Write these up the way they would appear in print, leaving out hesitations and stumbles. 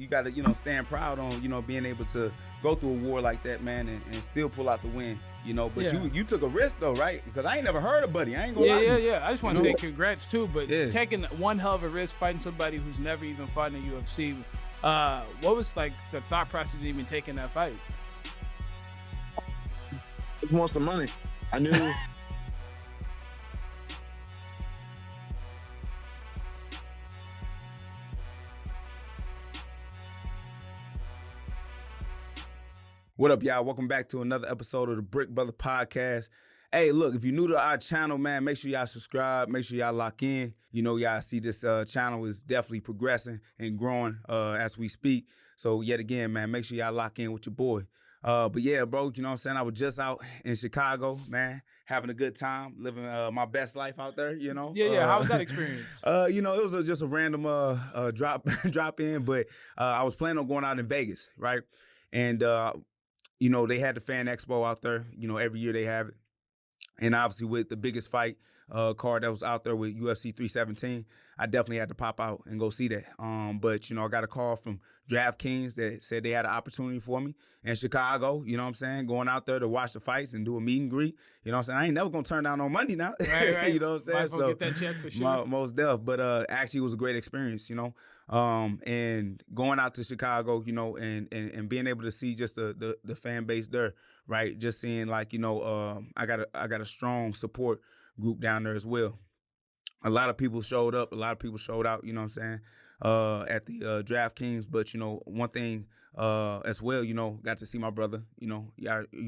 you got to, stand proud on, being able to go through a war like that, man, and still pull out the win, But you took a risk, though, right? Because I ain't never heard of Buddy. I ain't gonna lie. Yeah. I just want to say congrats, too. But taking one hell of a risk, fighting somebody who's never even fought in the UFC, what was, like, the thought process of even taking that fight? Just want some money. I knew... What up, y'all? Welcome back to another episode of the Brick Brother Podcast. Hey, look, if you're new to our channel, man, make sure y'all subscribe. Make sure y'all lock in. Y'all see this channel is definitely progressing and growing as we speak. So, yet again, man, make sure y'all lock in with your boy. But yeah, bro, you know what I'm saying? I was just out in Chicago, man, having a good time, living my best life out there, Yeah, how was that experience? It was just a random drop in, but I was planning on going out in Vegas, right? And they had the Fan Expo out there. Every year they have it. And obviously with the biggest fight card that was out there with UFC 317, I definitely had to pop out and go see that. But, I got a call from DraftKings that said they had an opportunity for me in Chicago, going out there to watch the fights and do a meet and greet. I ain't never going to turn down no money now. Right. You know what I'm saying? Might as well get that check for sure. Most def. But actually it was a great experience, and going out to Chicago, and being able to see just the fan base there, right? Just seeing like, I got a strong support group down there as well. A lot of people showed up, a lot of people showed out, at the DraftKings. But, one thing as well, got to see my brother, you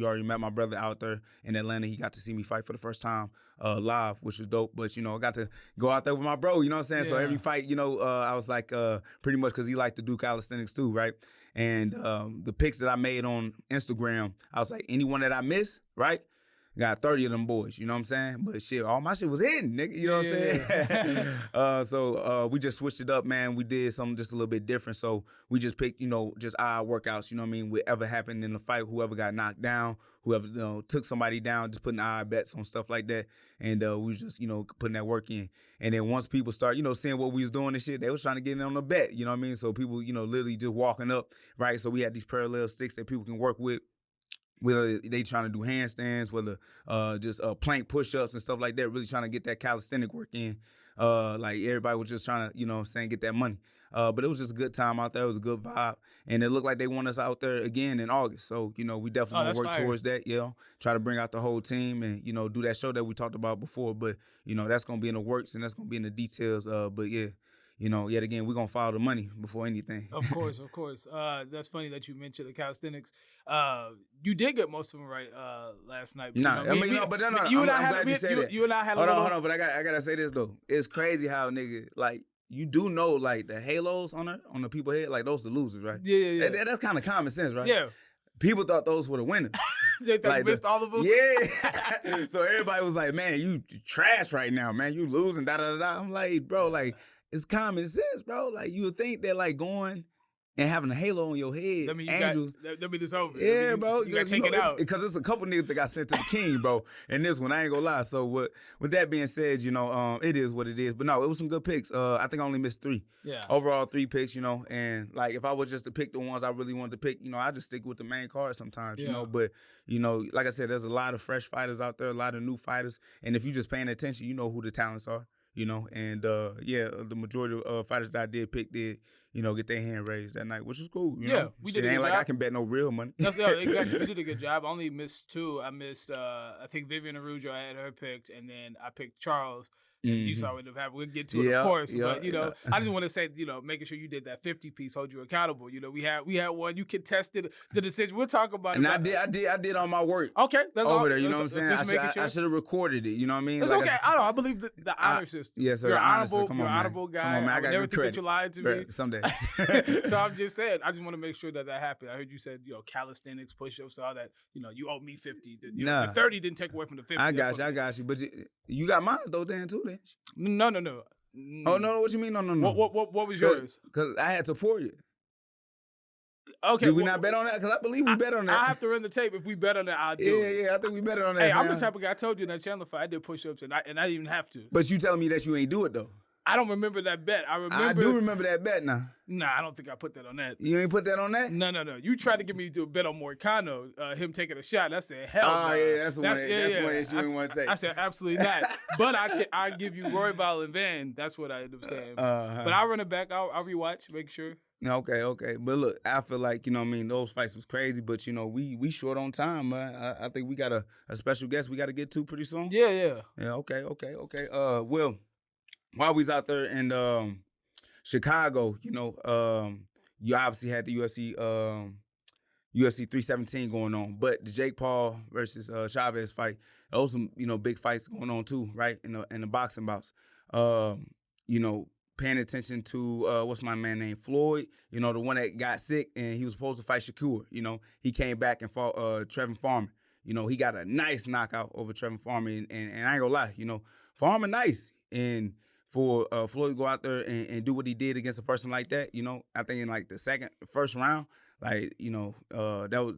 already met my brother out there in Atlanta. He got to see me fight for the first time live, which was dope. But, I got to go out there with my bro, you know what I'm saying? Yeah. So every fight, I was like pretty much because he liked to do calisthenics too, right? And the pics that I made on Instagram, I was like, anyone that I miss, right? Got 30 of them boys, you know what I'm saying? But shit, all my shit was hidden, nigga, you know what I'm saying? So we just switched it up, man. We did something just a little bit different. So we just picked, just odd workouts, whatever happened in the fight, whoever got knocked down, whoever took somebody down, just putting odd bets on stuff like that. And we was just, putting that work in. And then once people start, seeing what we was doing and shit, they was trying to get in on the bet, you know what I mean? So people, literally just walking up, right? So we had these parallel sticks that people can work with. Whether they trying to do handstands, whether just plank push-ups and stuff like that, really trying to get that calisthenic work in. Like everybody was just trying to, get that money. But it was just a good time out there. It was a good vibe. And it looked like they want us out there again in August. So, we definitely going to work towards that, try to bring out the whole team and, do that show that we talked about before. But, that's going to be in the works and that's going to be in the details. But, yeah. Yet again, we're going to follow the money before anything. Of course. That's funny that you mentioned the calisthenics. You did get most of them right last night. You and I had a little... Hold on, but I got to say this, though. It's crazy how, nigga, like, you do know, like, the halos on the people's head, like, those are the losers, right? Yeah. That's kind of common sense, right? Yeah. People thought those were the winners. They like missed all of them? Yeah. So everybody was like, man, you trash right now, man. You losing, da-da-da-da. I'm like, bro, like... It's common sense, bro. Like, you would think that, like, going and having a halo on your head, that mean it's over. Yeah, bro. You got to take it out. Because it's a couple niggas that got sent to the king, bro. And this one, I ain't gonna lie. So, with that being said, it is what it is. But no, it was some good picks. I think I only missed 3. Yeah. Overall, 3 picks, and, like, if I was just to pick the ones I really wanted to pick, I just stick with the main card sometimes, But, like I said, there's a lot of fresh fighters out there, a lot of new fighters. And if you're just paying attention, you know who the talents are. And the majority of fighters that I did pick did, get their hand raised that night, which was cool. We It did a good ain't like job. I can bet no real money. Exactly. We did a good job. I only missed 2. I missed, I think Vivian Araujo, I had her picked, and then I picked Charles. And you saw what happened. We'll get to it, of course. But, I just want to say, making sure you did that 50 piece, hold you accountable. We had one. You contested the decision. We'll talk about it. And I did all my work. Okay. That's over all. there. You know what I'm saying? I should have recorded it. You know what I mean? It's okay. I believe the honor system. Yes, sir. You're honorable. You're an honorable guy. Come on, man. I got never good think credit. that you lied to me. Someday. So I'm just saying, I just want to make sure that happened. I heard you said, calisthenics, push-ups, all that. You owe me 50. The 30 didn't take away from the 50. I got you. But you got mine, though, then, too, then. No. Oh, no, what you mean? No. What was yours? Because I had Topuria. Okay. Did we not bet on that? Because I believe we bet on that. I have to run the tape. If we bet on that, I'll do it. Yeah, I think we bet on that. Hey, I'm the type of guy, I told you in that Chandler fight, I did push-ups, and I didn't even have to. But you telling me that you ain't do it, though? I don't remember that bet. I do remember that bet now. Nah, I don't think I put that on that. You ain't put that on that? No. You tried to get me to bet on Moicano, him taking a shot. I said, hell no. Oh, yeah, that's one issue you didn't want to say. I said, absolutely not. But I give you Royval and Van. That's what I ended up saying. But I'll run it back. I'll rewatch, make sure. Okay. But look, I feel like, those fights was crazy, but, we short on time, man. I think we got a special guest we got to get to pretty soon. Yeah. Yeah, okay. Well, while we was out there in Chicago, you obviously had the UFC 317 going on, but the Jake Paul versus Chavez fight, those some big fights going on too, right? In the boxing bouts, paying attention to what's my man named Floyd, the one that got sick and he was supposed to fight Shakur. He came back and fought Trevin Farmer. He got a nice knockout over Trevin Farmer, and I ain't gonna lie, Farmer nice. And for Floyd to go out there and do what he did against a person like that, I think in like the first round, that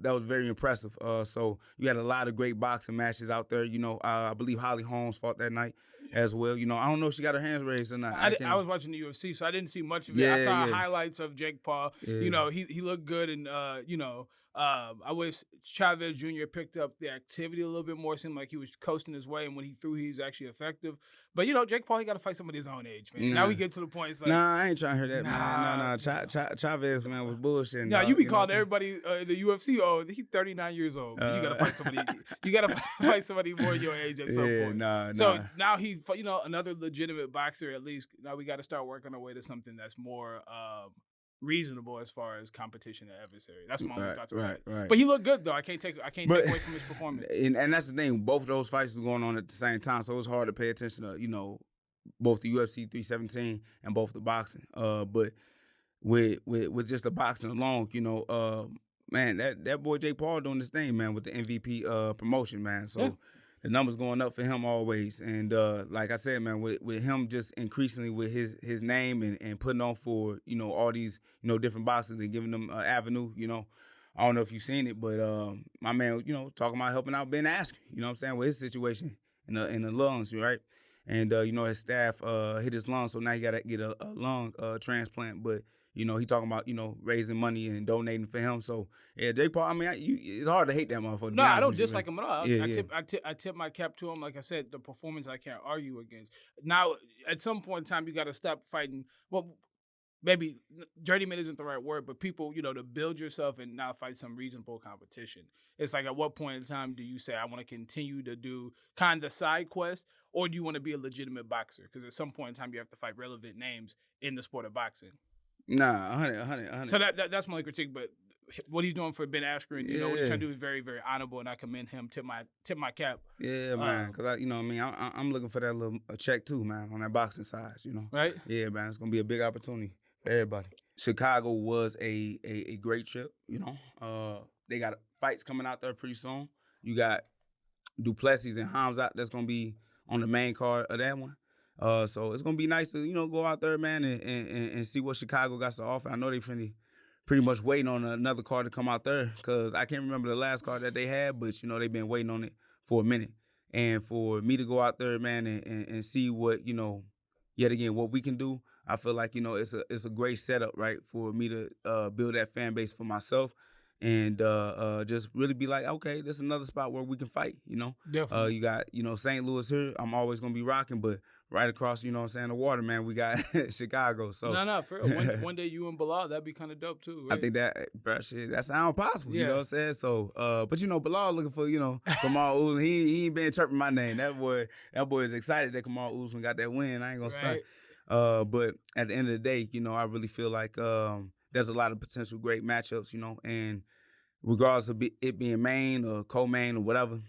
was very impressive. So you had a lot of great boxing matches out there. I believe Holly Holmes fought that night as well. I don't know if she got her hands raised or not. I was watching the UFC, so I didn't see much of it. I saw highlights of Jake Paul. Yeah. He looked good, and I wish Chavez Jr. picked up the activity a little bit more. It seemed like he was coasting his way, and when he threw, he was actually effective. But, Jake Paul, he got to fight somebody his own age, man. Now we get to the point, it's like... Nah, I ain't trying to hear that, man. Chavez, man, was bullshitting. Nah, you be calling everybody in the UFC, he's 39 years old. Man. You got to fight somebody. You got to fight somebody more your age at some point. So now he, another legitimate boxer at least. Now we got to start working our way to something that's more... reasonable as far as competition and adversary. That's my only thoughts about it. Right. But he looked good though. I can't take away from his performance. And that's the thing. Both of those fights were going on at the same time, so it was hard to pay attention to both the UFC 317 and both the boxing. But with just the boxing alone, man, that boy Jake Paul doing this thing, man, with the MVP promotion, man. So. The numbers going up for him always. And like I said, man, with him just increasingly with his name and putting on for, all these, different boxers and giving them an avenue, I don't know if you've seen it, but my man, talking about helping out Ben Askren, what I'm saying, with his situation in the lungs, right? And, his staff hit his lungs, so now he got to get a lung transplant. But, he talking about, raising money and donating for him. So, yeah, Jake Paul, I mean, it's hard to hate that motherfucker. No, I don't dislike him at all. Yeah, I tip my cap to him. Like I said, the performance I can't argue against. Now, at some point in time, you got to stop fighting. Well, maybe journeyman isn't the right word, but people, to build yourself and now fight some reasonable competition. It's like, at what point in time do you say, I want to continue to do kind of side quest, or do you want to be a legitimate boxer? Because at some point in time, you have to fight relevant names in the sport of boxing. Nah, 100. So that's my only critique, but what he's doing for Ben Askren, what he's trying to do is very, very honorable, and I commend him. Tip my cap. Yeah, man, because I'm looking for that little check too, man, on that boxing side, Right? Yeah, man, it's gonna be a big opportunity for everybody. Chicago was a great trip, They got fights coming out there pretty soon. You got Duplessis and Hamzat that's gonna be on the main card of that one. So it's gonna be nice to go out there, man, and see what Chicago got to offer. I know they pretty much waiting on another card to come out there, because I can't remember the last card that they had, but they've been waiting on it for a minute. And for me to go out there, man, and see what yet again what we can do, I feel like it's a great setup, right, for me to build that fan base for myself. And just really be like, okay, this is another spot where we can fight, Definitely. You got, St. Louis here. I'm always going to be rocking, but right across, the water, man, we got Chicago. So No, for real. One day you and Bilal, that'd be kind of dope too, right? I think that sounds possible, you know what I'm saying? So, but Bilal looking for, Kamal Usman. He ain't been chirping my name. That boy is excited that Kamal Usman got that win. I ain't going to stunt. But at the end of the day, I really feel like there's a lot of potential great matchups, and regardless of it being main or co-main or whatever,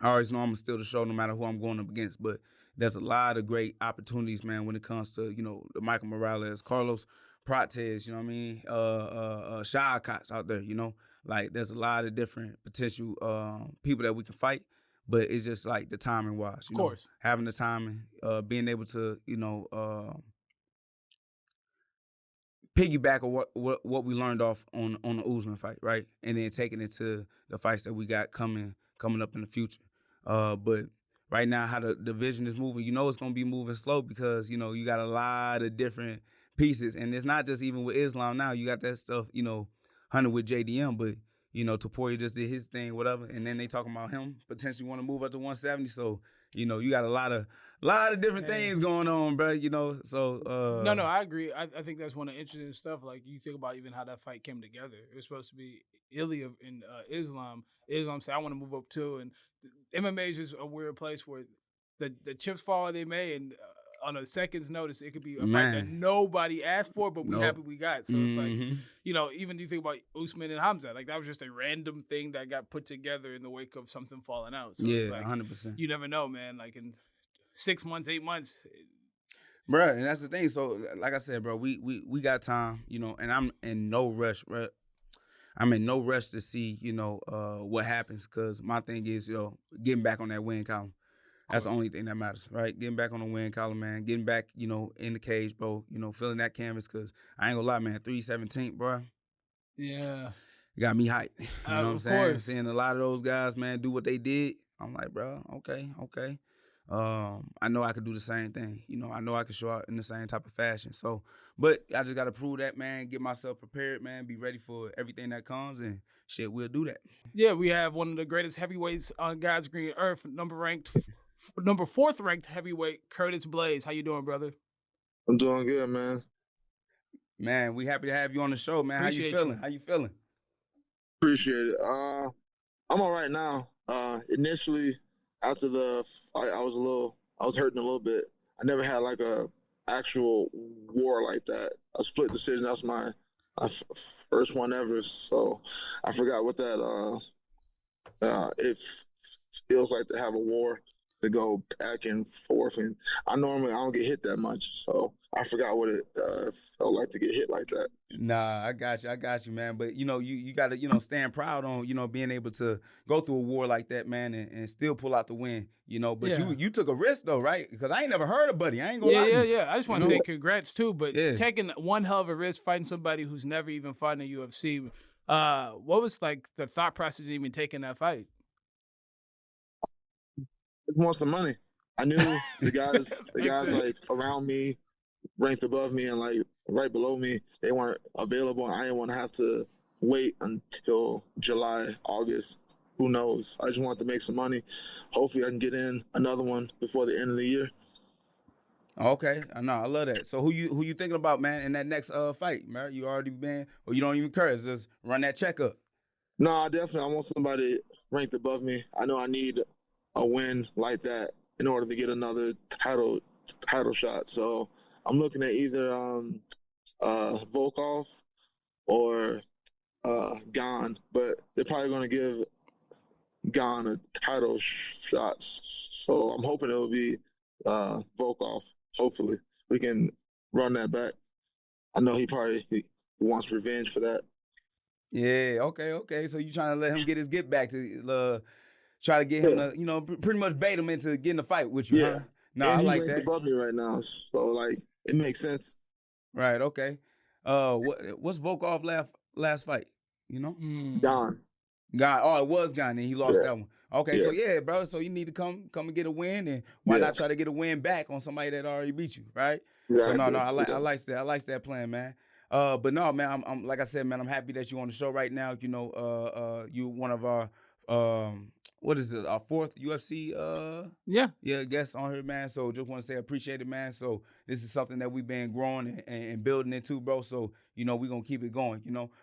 I always know I'm going to steal the show no matter who I'm going up against. But there's a lot of great opportunities, man, when it comes to, the Michael Morales, Carlos Prates, Shah Cots out there, Like, there's a lot of different potential people that we can fight. But it's just like the timing wise, of course. Having the timing, being able to, piggyback on what we learned off on the Usman fight, right? And then taking it to the fights that we got coming up in the future. But right now how the division is moving, it's going to be moving slow because, you got a lot of different pieces. And it's not just even with Islam now. You got that stuff, hunted with JDM, but, Topuria just did his thing, whatever. And then they talking about him potentially want to move up to 170. So, you got a lot of different things going on, bro, so. No, I agree. I think that's one of the interesting stuff. Like, you think about even how that fight came together. It was supposed to be Ilia and Islam. Islam said, I want to move up too. And MMA is just a weird place where the chips fall where they may, and on a second's notice, it could be a fight that nobody asked for, but we happy we got. So it's like, even you think about Usman and Hamza, like that was just a random thing that got put together in the wake of something falling out. So it's like, 100%. You never know, man. Like in 6 months, 8 months. Bro, and that's the thing. So, like I said, bro, we got time, and I'm in no rush, bro. I'm in no rush to see, what happens, because my thing is, getting back on that win column. That's the only thing that matters, right? Getting back on the win column, man. Getting back, in the cage, bro. Filling that canvas, because I ain't gonna lie, man. 317, bro. Yeah. Got me hyped. You know what I'm saying? Course. Seeing a lot of those guys, man, do what they did. I'm like, bro, okay. I know I could do the same thing. I know I could show up in the same type of fashion. So, but I just got to prove that, man, get myself prepared, man, be ready for everything that comes, and shit, we'll do that. Yeah, we have one of the greatest heavyweights on God's green earth, number 4th ranked heavyweight, Curtis Blaydes. How you doing, brother? I'm doing good, man. Man, we happy to have you on the show, man. Appreciate How you feeling? Appreciate it. I'm all right now. Initially, after the fight, I was hurting a little bit. I never had like a actual war like that. A split decision. That was my first one ever. So I forgot what that it feels like to have a war, to go back and forth. And I don't get hit that much, so I forgot what it felt like to get hit like that. Nah, I got you, man. But you got to stand proud on being able to go through a war like that, man, and still pull out the win. But you took a risk though, right? Because I ain't never heard of Buddy. I ain't gonna lie. Yeah. I just want to say congrats too. But taking one hell of a risk, fighting somebody who's never even fought in the UFC. What was like the thought process of even taking that fight? Just wants the money. I knew the guys like around me, ranked above me and like right below me, they weren't available. I didn't want to have to wait until July, August. Who knows? I just wanted to make some money. Hopefully I can get in another one before the end of the year. Okay, I love that. So who you thinking about, man, in that next fight, man? You already been, or you don't even care? Just run that checkup. No, definitely. I want somebody ranked above me. I know I need a win like that in order to get another title shot. So I'm looking at either Volkov or Gan, but they're probably going to give Gan a title shot. So I'm hoping it will be Volkov. Hopefully we can run that back. I know he wants revenge for that. Yeah, okay. So you trying to let him get his get back to try to get him to, pretty much bait him into getting a fight with you, yeah. Huh? No, I like that. He's above me right now, so like it makes sense. Right. Okay. What's Volkov last fight? Gone. Oh, it was gone, and he lost that one. Okay, Yeah. so yeah, bro. So you need to come and get a win, and why not try to get a win back on somebody that already beat you, right? Exactly. So I like that. I like that plan, man. But no, man. I'm like I said, man. I'm happy that you're on the show right now. You one of our what is it? Our 4th UFC guest on here, man. So just want to say appreciate it, man. So this is something that we've been growing and building into, bro. So we're gonna keep it going,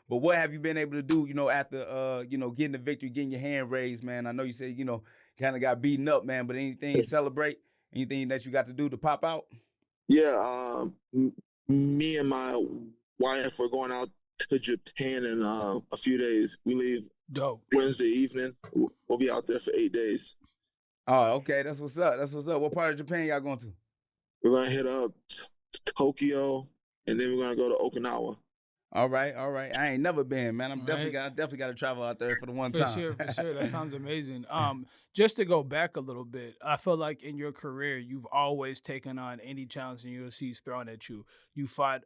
But what have you been able to do, after getting the victory, getting your hand raised, man? I know you said, kind of got beaten up, man, but anything to celebrate? Anything that you got to do to pop out? Yeah, me and my wife were going out to Japan in a few days. We leave Wednesday evening. We'll be out there for 8 days. Oh, okay. That's what's up. What part of Japan y'all going to? We're going to hit up Tokyo, and then we're going to go to Okinawa. All right. I ain't never been, man. I'm definitely got to travel out there for the one time. For sure. That sounds amazing. Just to go back a little bit, I feel like in your career, you've always taken on any challenge in UFC's thrown at you. You fought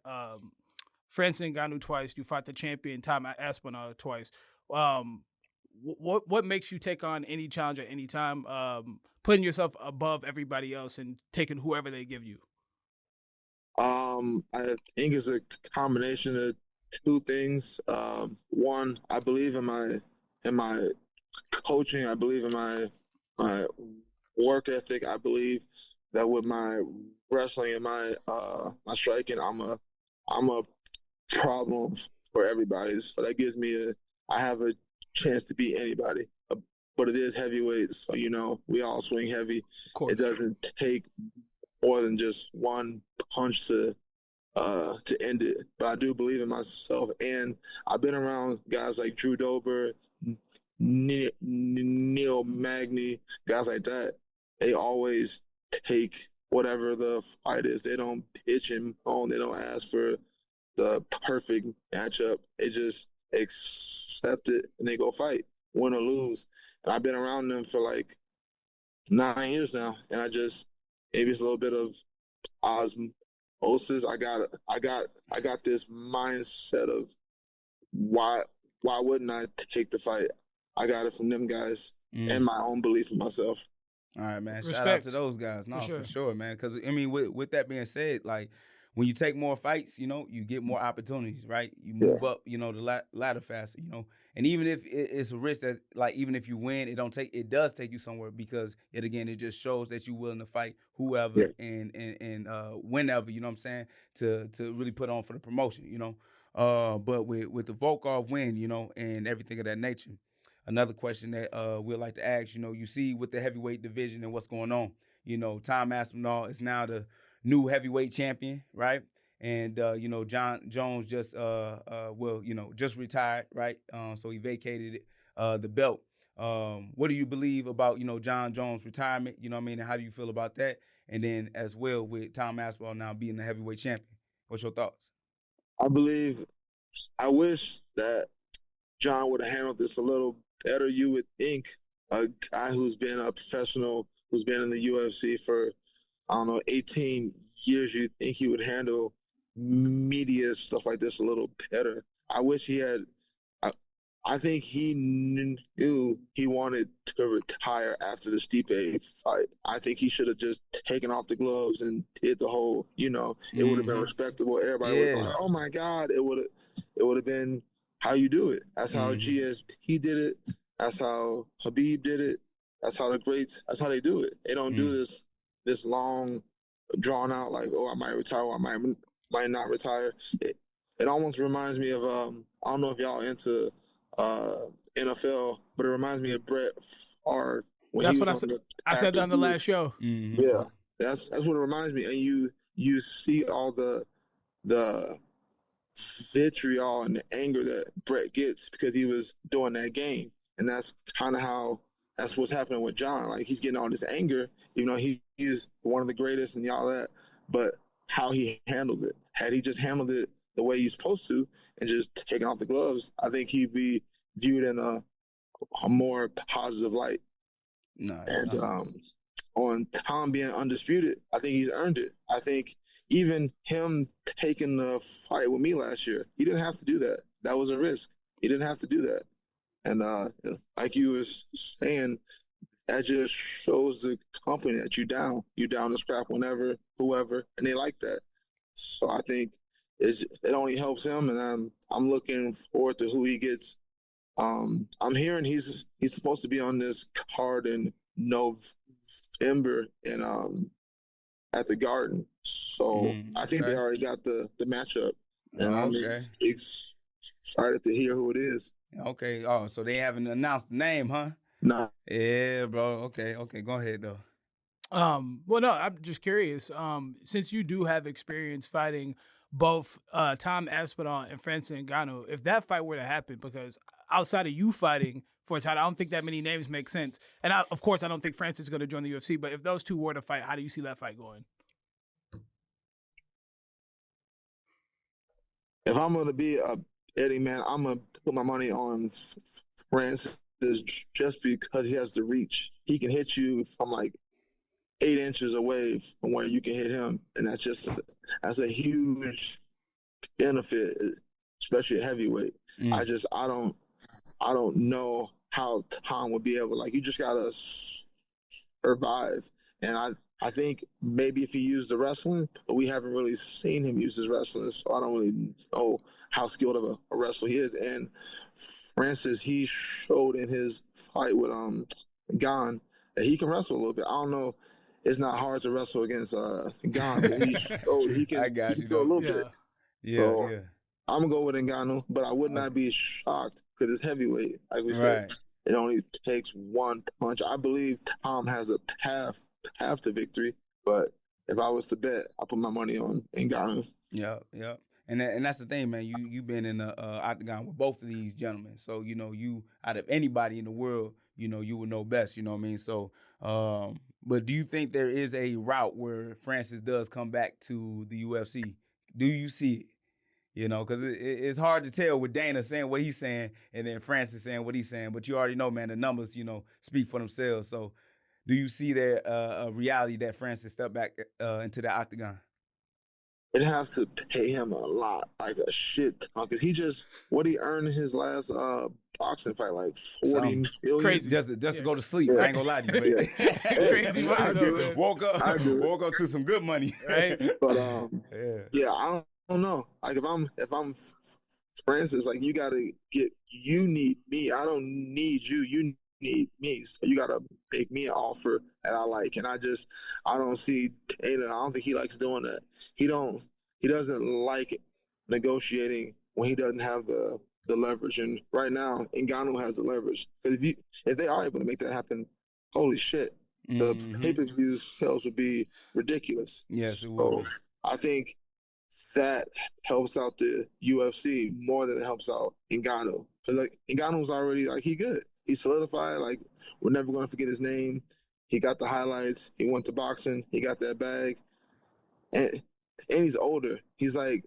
Francis Ngannou twice. You fought the champion Tom Aspinall twice. What makes you take on any challenge at any time? putting yourself above everybody else and taking whoever they give you? I think it's a combination of two things. One, I believe in my coaching. I believe in my work ethic. I believe that with my wrestling and my striking, I'm a problem for everybody. So that gives me I have a chance to beat anybody. But it is heavyweight, so we all swing heavy. Of course. It doesn't take more than just one punch to end it. But I do believe in myself, and I've been around guys like Drew Dober, Neil Magny, guys like that. They always take whatever the fight is. They don't pitch and moan. They don't ask for the perfect matchup. They just accept it and they go fight, win or lose. And I've been around them for like 9 years now, and maybe it's a little bit of osmosis. I got this mindset of why wouldn't I take the fight? I got it from them guys and my own belief in myself. All right, man. Respect. Shout out to those guys. No, for sure, man. Because, I mean, with that being said, like, when you take more fights, you get more opportunities, right? You move up, the ladder faster, And even if it's a risk that, like, even if you win, it does take you somewhere because it just shows that you're willing to fight whoever and whenever, you know what I'm saying, to really put on for the promotion, But with the Volkov win, and everything of that nature, another question that we'd like to ask, you see with the heavyweight division and what's going on, Tom Aspinall is now the new heavyweight champion, right? And John Jones just just retired, right? So he vacated the belt. What do you believe about John Jones' retirement? You know what I mean? And how do you feel about that? And then as well with Tom Aspinall now being the heavyweight champion. What's your thoughts? I wish that John would have handled this a little better. You would think a guy who's been a professional, who's been in the UFC for 18 years, you think he would handle media stuff like this a little better. I wish he had. I think he knew he wanted to retire after the Stipe fight. I think he should have just taken off the gloves and did the whole. It would have been respectable. Everybody would have like, "Oh my God!" It would have been how you do it. That's how GSP did it. That's how Habib did it. That's how the greats. That's how they do it. They don't do this long, drawn out, like, oh, I might retire, or I might not retire. It almost reminds me of I don't know if y'all into NFL, but it reminds me of Brett Favre when that's he was what on the I said on the last show. Yeah, that's what it reminds me. And you see all the vitriol and the anger that Brett gets because he was doing that game, and that's kind of that's what's happening with John. Like, he's getting all this anger, even though he is one of the greatest and all that. But how he handled it, had he just handled it the way he's supposed to and just taken off the gloves, I think he'd be viewed in a more positive light. On Tom being undisputed, I think he's earned it. I think even him taking the fight with me last year, he didn't have to do that. That was a risk. He didn't have to do that. And like you was saying, that just shows the company that you down to scrap whenever, whoever, and they like that. So I think it only helps him, and I'm looking forward to who he gets. I'm hearing he's supposed to be on this card in November in at the Garden. So I think they already got the matchup, and I'm excited to hear who it is. Okay. Oh, so they haven't announced the name, huh? Nah. Yeah, bro. Okay. Go ahead though. Well, no, I'm just curious. Since you do have experience fighting both Tom Aspinall and Francis Ngannou, if that fight were to happen, because outside of you fighting for a title, I don't think that many names make sense. And of course, I don't think Francis is going to join the UFC. But if those two were to fight, how do you see that fight going? If I'm going to be Eddie, man, I'm going to put my money on Francis just because he has the reach. He can hit you from like 8 inches away from where you can hit him, and that's a huge benefit, especially at heavyweight. I don't know how Tom would be able, like, you just gotta survive. And I think maybe if he used the wrestling, but we haven't really seen him use his wrestling, so I don't really know how skilled of a wrestler he is. And Francis, he showed in his fight with Gane that he can wrestle a little bit. I don't know. It's not hard to wrestle against Gane, but he showed he can do a little bit. Yeah, so I'm going to go with Ngannou, but I would not be shocked because it's heavyweight. Like we said, it only takes one punch. I believe Tom has a path to victory, but if I was to bet, I put my money on Ngannou. Yeah. And that's the thing, man. You've been in the octagon with both of these gentlemen, so you out of anybody in the world, you would know best. You know what I mean? So, but do you think there is a route where Francis does come back to the UFC? Do you see it? Because it's hard to tell with Dana saying what he's saying and then Francis saying what he's saying. But you already know, man, the numbers, speak for themselves. So do you see there a reality that Francis stepped back into the octagon? It'd have to pay him a lot, like a shit ton, because what he earned in his last boxing fight, like 40 million. Crazy. Just to go to sleep. I ain't gonna lie to you. Crazy. Woke up to some good money. Right? But I don't know. Like if I'm Francis, like you need me. I don't need you. You need me. So you gotta make me an offer that I like. And I don't see Dana. I don't think he likes doing that. He doesn't like negotiating when he doesn't have the leverage. And right now, Ngannou has the leverage. Because if they are able to make that happen, holy shit, the pay-per-view sales would be ridiculous. Yes, it would. So I think that helps out the UFC more than it helps out Ngannou. Because Ngannou's already he good. He's solidified. We're never going to forget his name. He got the highlights. He went to boxing. He got that bag. And he's older. He's 5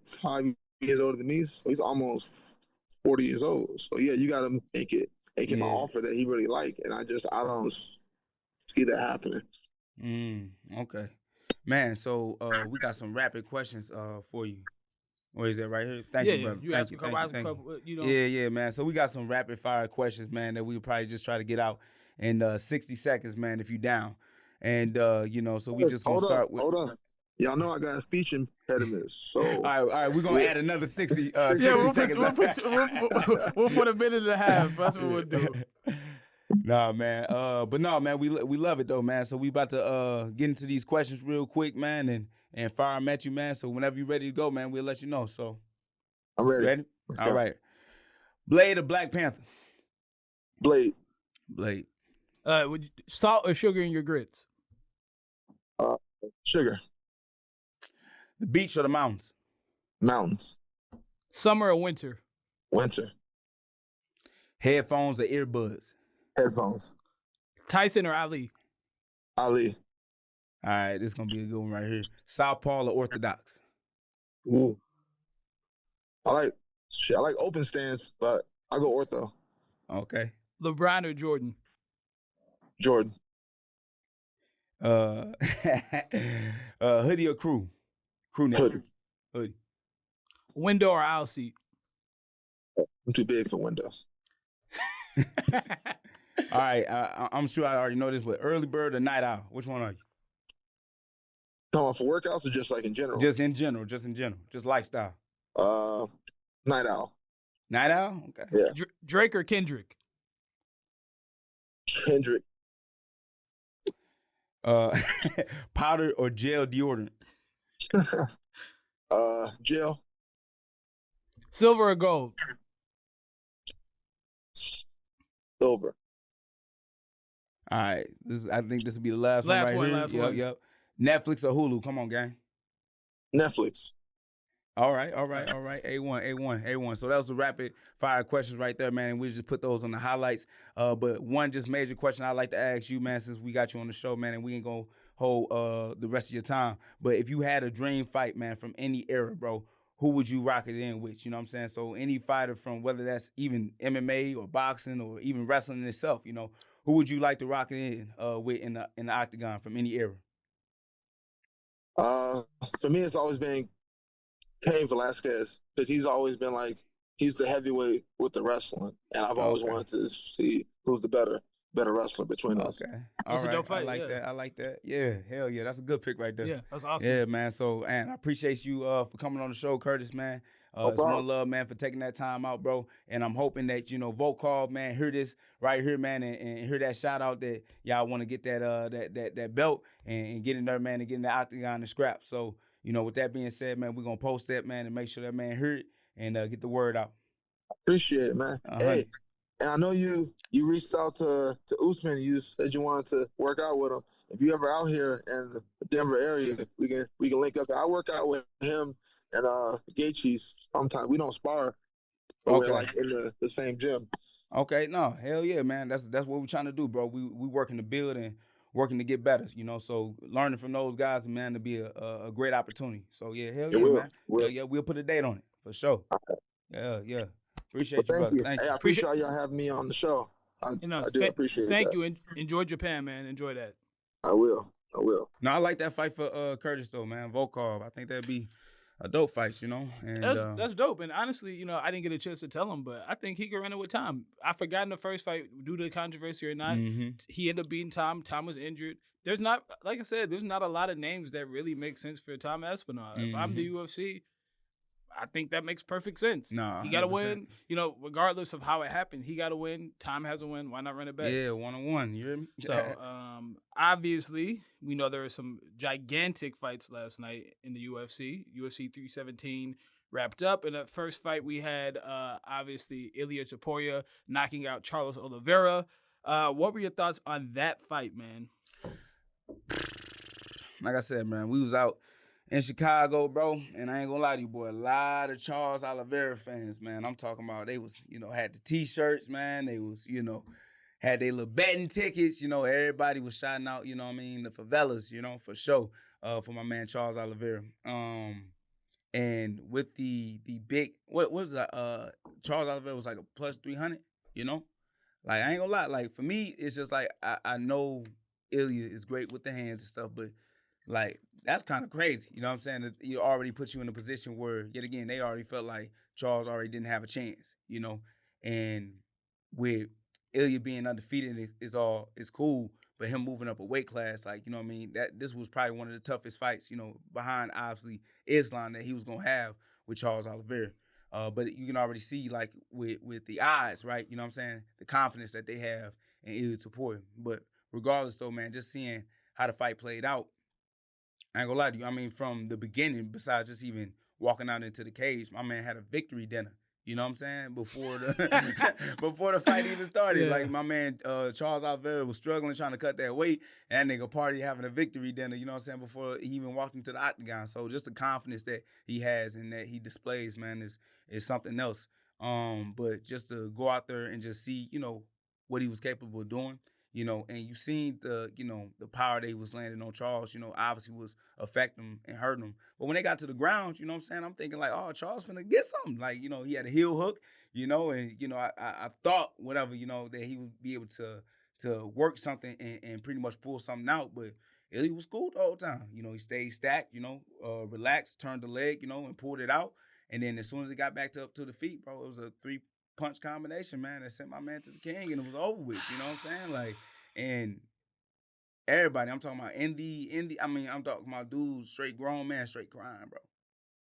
years older than me. So he's almost 40 years old. So yeah, you got to make him an offer that he really like. And I don't see that happening. Okay. Man, so we got some rapid questions for you. Or is that right here? Thank you, brother. You asked a couple. Yeah, man. So we got some rapid fire questions, man, that we'll probably just try to get out in 60 seconds, man, if you down. And so we just gonna start with. Hold on. Y'all know I got speech impediments. So all right, we're gonna add another 60 seconds. We'll put a minute and a half. That's what we'll do. Nah, man. But no, man, we love it though, man. So we about to get into these questions real quick, man, and fire them at you, man. So whenever you're ready to go, man, we'll let you know. So I'm ready. Ready? All right. Blade or Black Panther? Blade. Would you, salt or sugar in your grits? Sugar. The beach or the mountains? Mountains. Summer or winter? Winter. Headphones or earbuds? Headphones. Tyson or Ali? Ali. All right, this is going to be a good one right here. Southpaw or Orthodox? Ooh. I like open stance, but I go ortho. Okay. LeBron or Jordan? Jordan. Hoodie or crew? Crew neck. Hoodie. Window or aisle seat? I'm too big for windows. All right, I'm sure I already know this, but early bird or night owl? Which one are you? Talking about for workouts or just in general? Just in general, just lifestyle. Night owl. Night owl? Okay. Yeah. Drake or Kendrick? Kendrick. Powder or gel deodorant? Gel. Silver or gold? Silver. All right. I think this will be the last one right here. Last one. Yep. Netflix or Hulu? Come on, gang. Netflix. All right. A1. So that was the rapid fire questions right there, man. And we just put those on the highlights. But one just major question I'd like to ask you, man, since we got you on the show, man, and we ain't gonna hold the rest of your time. But if you had a dream fight, man, from any era, bro, who would you rock it in with? You know what I'm saying? So any fighter from whether that's even MMA or boxing or even wrestling itself, who would you like to rock it in with in the octagon from any era? For me, it's always been Cain Velasquez, because he's always been he's the heavyweight with the wrestling, and I've always wanted to see who's the better. better wrestler between us. Okay. That's All a right. dope fight, I like yeah. that. I like that. Yeah. Hell yeah. That's a good pick right there. Yeah, that's awesome. Yeah, man. So, and I appreciate you for coming on the show, Curtis, man. No It's problem. one love, man, for taking that time out, bro. And I'm hoping that, Volkov, man, hear this right here, man, and hear that shout out that y'all want to get that belt and get in there, man, and get in the octagon and scrap. So, with that being said, man, we're gonna post that, man, and make sure that man hear it and get the word out. Appreciate it, man. Hey, and I know you reached out to Usman. You said you wanted to work out with him. If you ever out here in the Denver area, we can link up. I work out with him and Gaethje sometimes. We don't spar, but we're like in the same gym. Okay, no, hell yeah, man. That's what we're trying to do, bro. We working to build and working to get better, So learning from those guys, man, to be a great opportunity. So yeah, hell yeah, man. Hell yeah, we'll put a date on it for sure. Okay. Yeah. Appreciate you, brother. Thank you. Hey, I appreciate y'all having me on the show. I do appreciate it. Thank you. Enjoy Japan, man. Enjoy that. I will. No, I like that fight for Curtis though, man. Volkov. I think that'd be a dope fight, And that's dope. And honestly, I didn't get a chance to tell him, but I think he could run it with Tom. I forgot in the first fight due to the controversy or not. Mm-hmm. He ended up beating Tom. Tom was injured. There's not, like I said, there's not a lot of names that really make sense for Tom Aspinall. Mm-hmm. If I'm the UFC, I think that makes perfect sense. Nah, he got to win. Regardless of how it happened, he got to win. Tom has a win. Why not run it back? Yeah, 1-on-1. You hear me? So, obviously, we know there were some gigantic fights last night in the UFC. UFC 317 wrapped up. In that first fight, we had, obviously, Ilia Topuria knocking out Charles Oliveira. What were your thoughts on that fight, man? Like I said, man, we was out in Chicago, bro, and I ain't gonna lie to you, boy, a lot of Charles Oliveira fans, man. I'm talking about they was, had the T-shirts, man. They was, had their little betting tickets, everybody was shouting out, the favelas, for sure, for my man Charles Oliveira. And with the big, what was that? Charles Oliveira was like a plus 300, Like, I ain't gonna lie, like, for me, it's just like, I know Ilia is great with the hands and stuff, but like, that's kind of crazy. You know what I'm saying? That you already put you in a position where, yet again, they already felt like Charles already didn't have a chance, And with Ilia being undefeated is cool, but him moving up a weight class, like, that this was probably one of the toughest fights, behind obviously Islam that he was gonna have with Charles Oliveira. But you can already see, like, with the odds, right? You know what I'm saying? The confidence that they have in Ilia Topuria. But regardless, though, man, just seeing how the fight played out, I ain't gonna lie to you. From the beginning, besides just even walking out into the cage, my man had a victory dinner. You know what I'm saying? Before the fight even started. Yeah. Like, my man Charles Oliveira was struggling trying to cut that weight, and that nigga Party having a victory dinner, you know what I'm saying, before he even walked into the octagon. So just the confidence that he has and that he displays, man, is something else. But just to go out there and just see, what he was capable of doing. And you seen the power that he was landing on Charles, obviously was affecting him and hurting him. But when they got to the ground, you know what I'm saying, I'm thinking like, oh, Charles finna get something. Like, he had a heel hook, and, I thought whatever, that he would be able to work something and pretty much pull something out. But Ilia was cool the whole time. He stayed stacked, relaxed, turned the leg, and pulled it out. And then as soon as it got back up to the feet, bro, it was a 3-punch combination, man, that sent my man to the king, and it was over with. You know what I'm saying? Like, and everybody, I'm talking about I'm talking about dudes, straight grown man, straight crying, bro.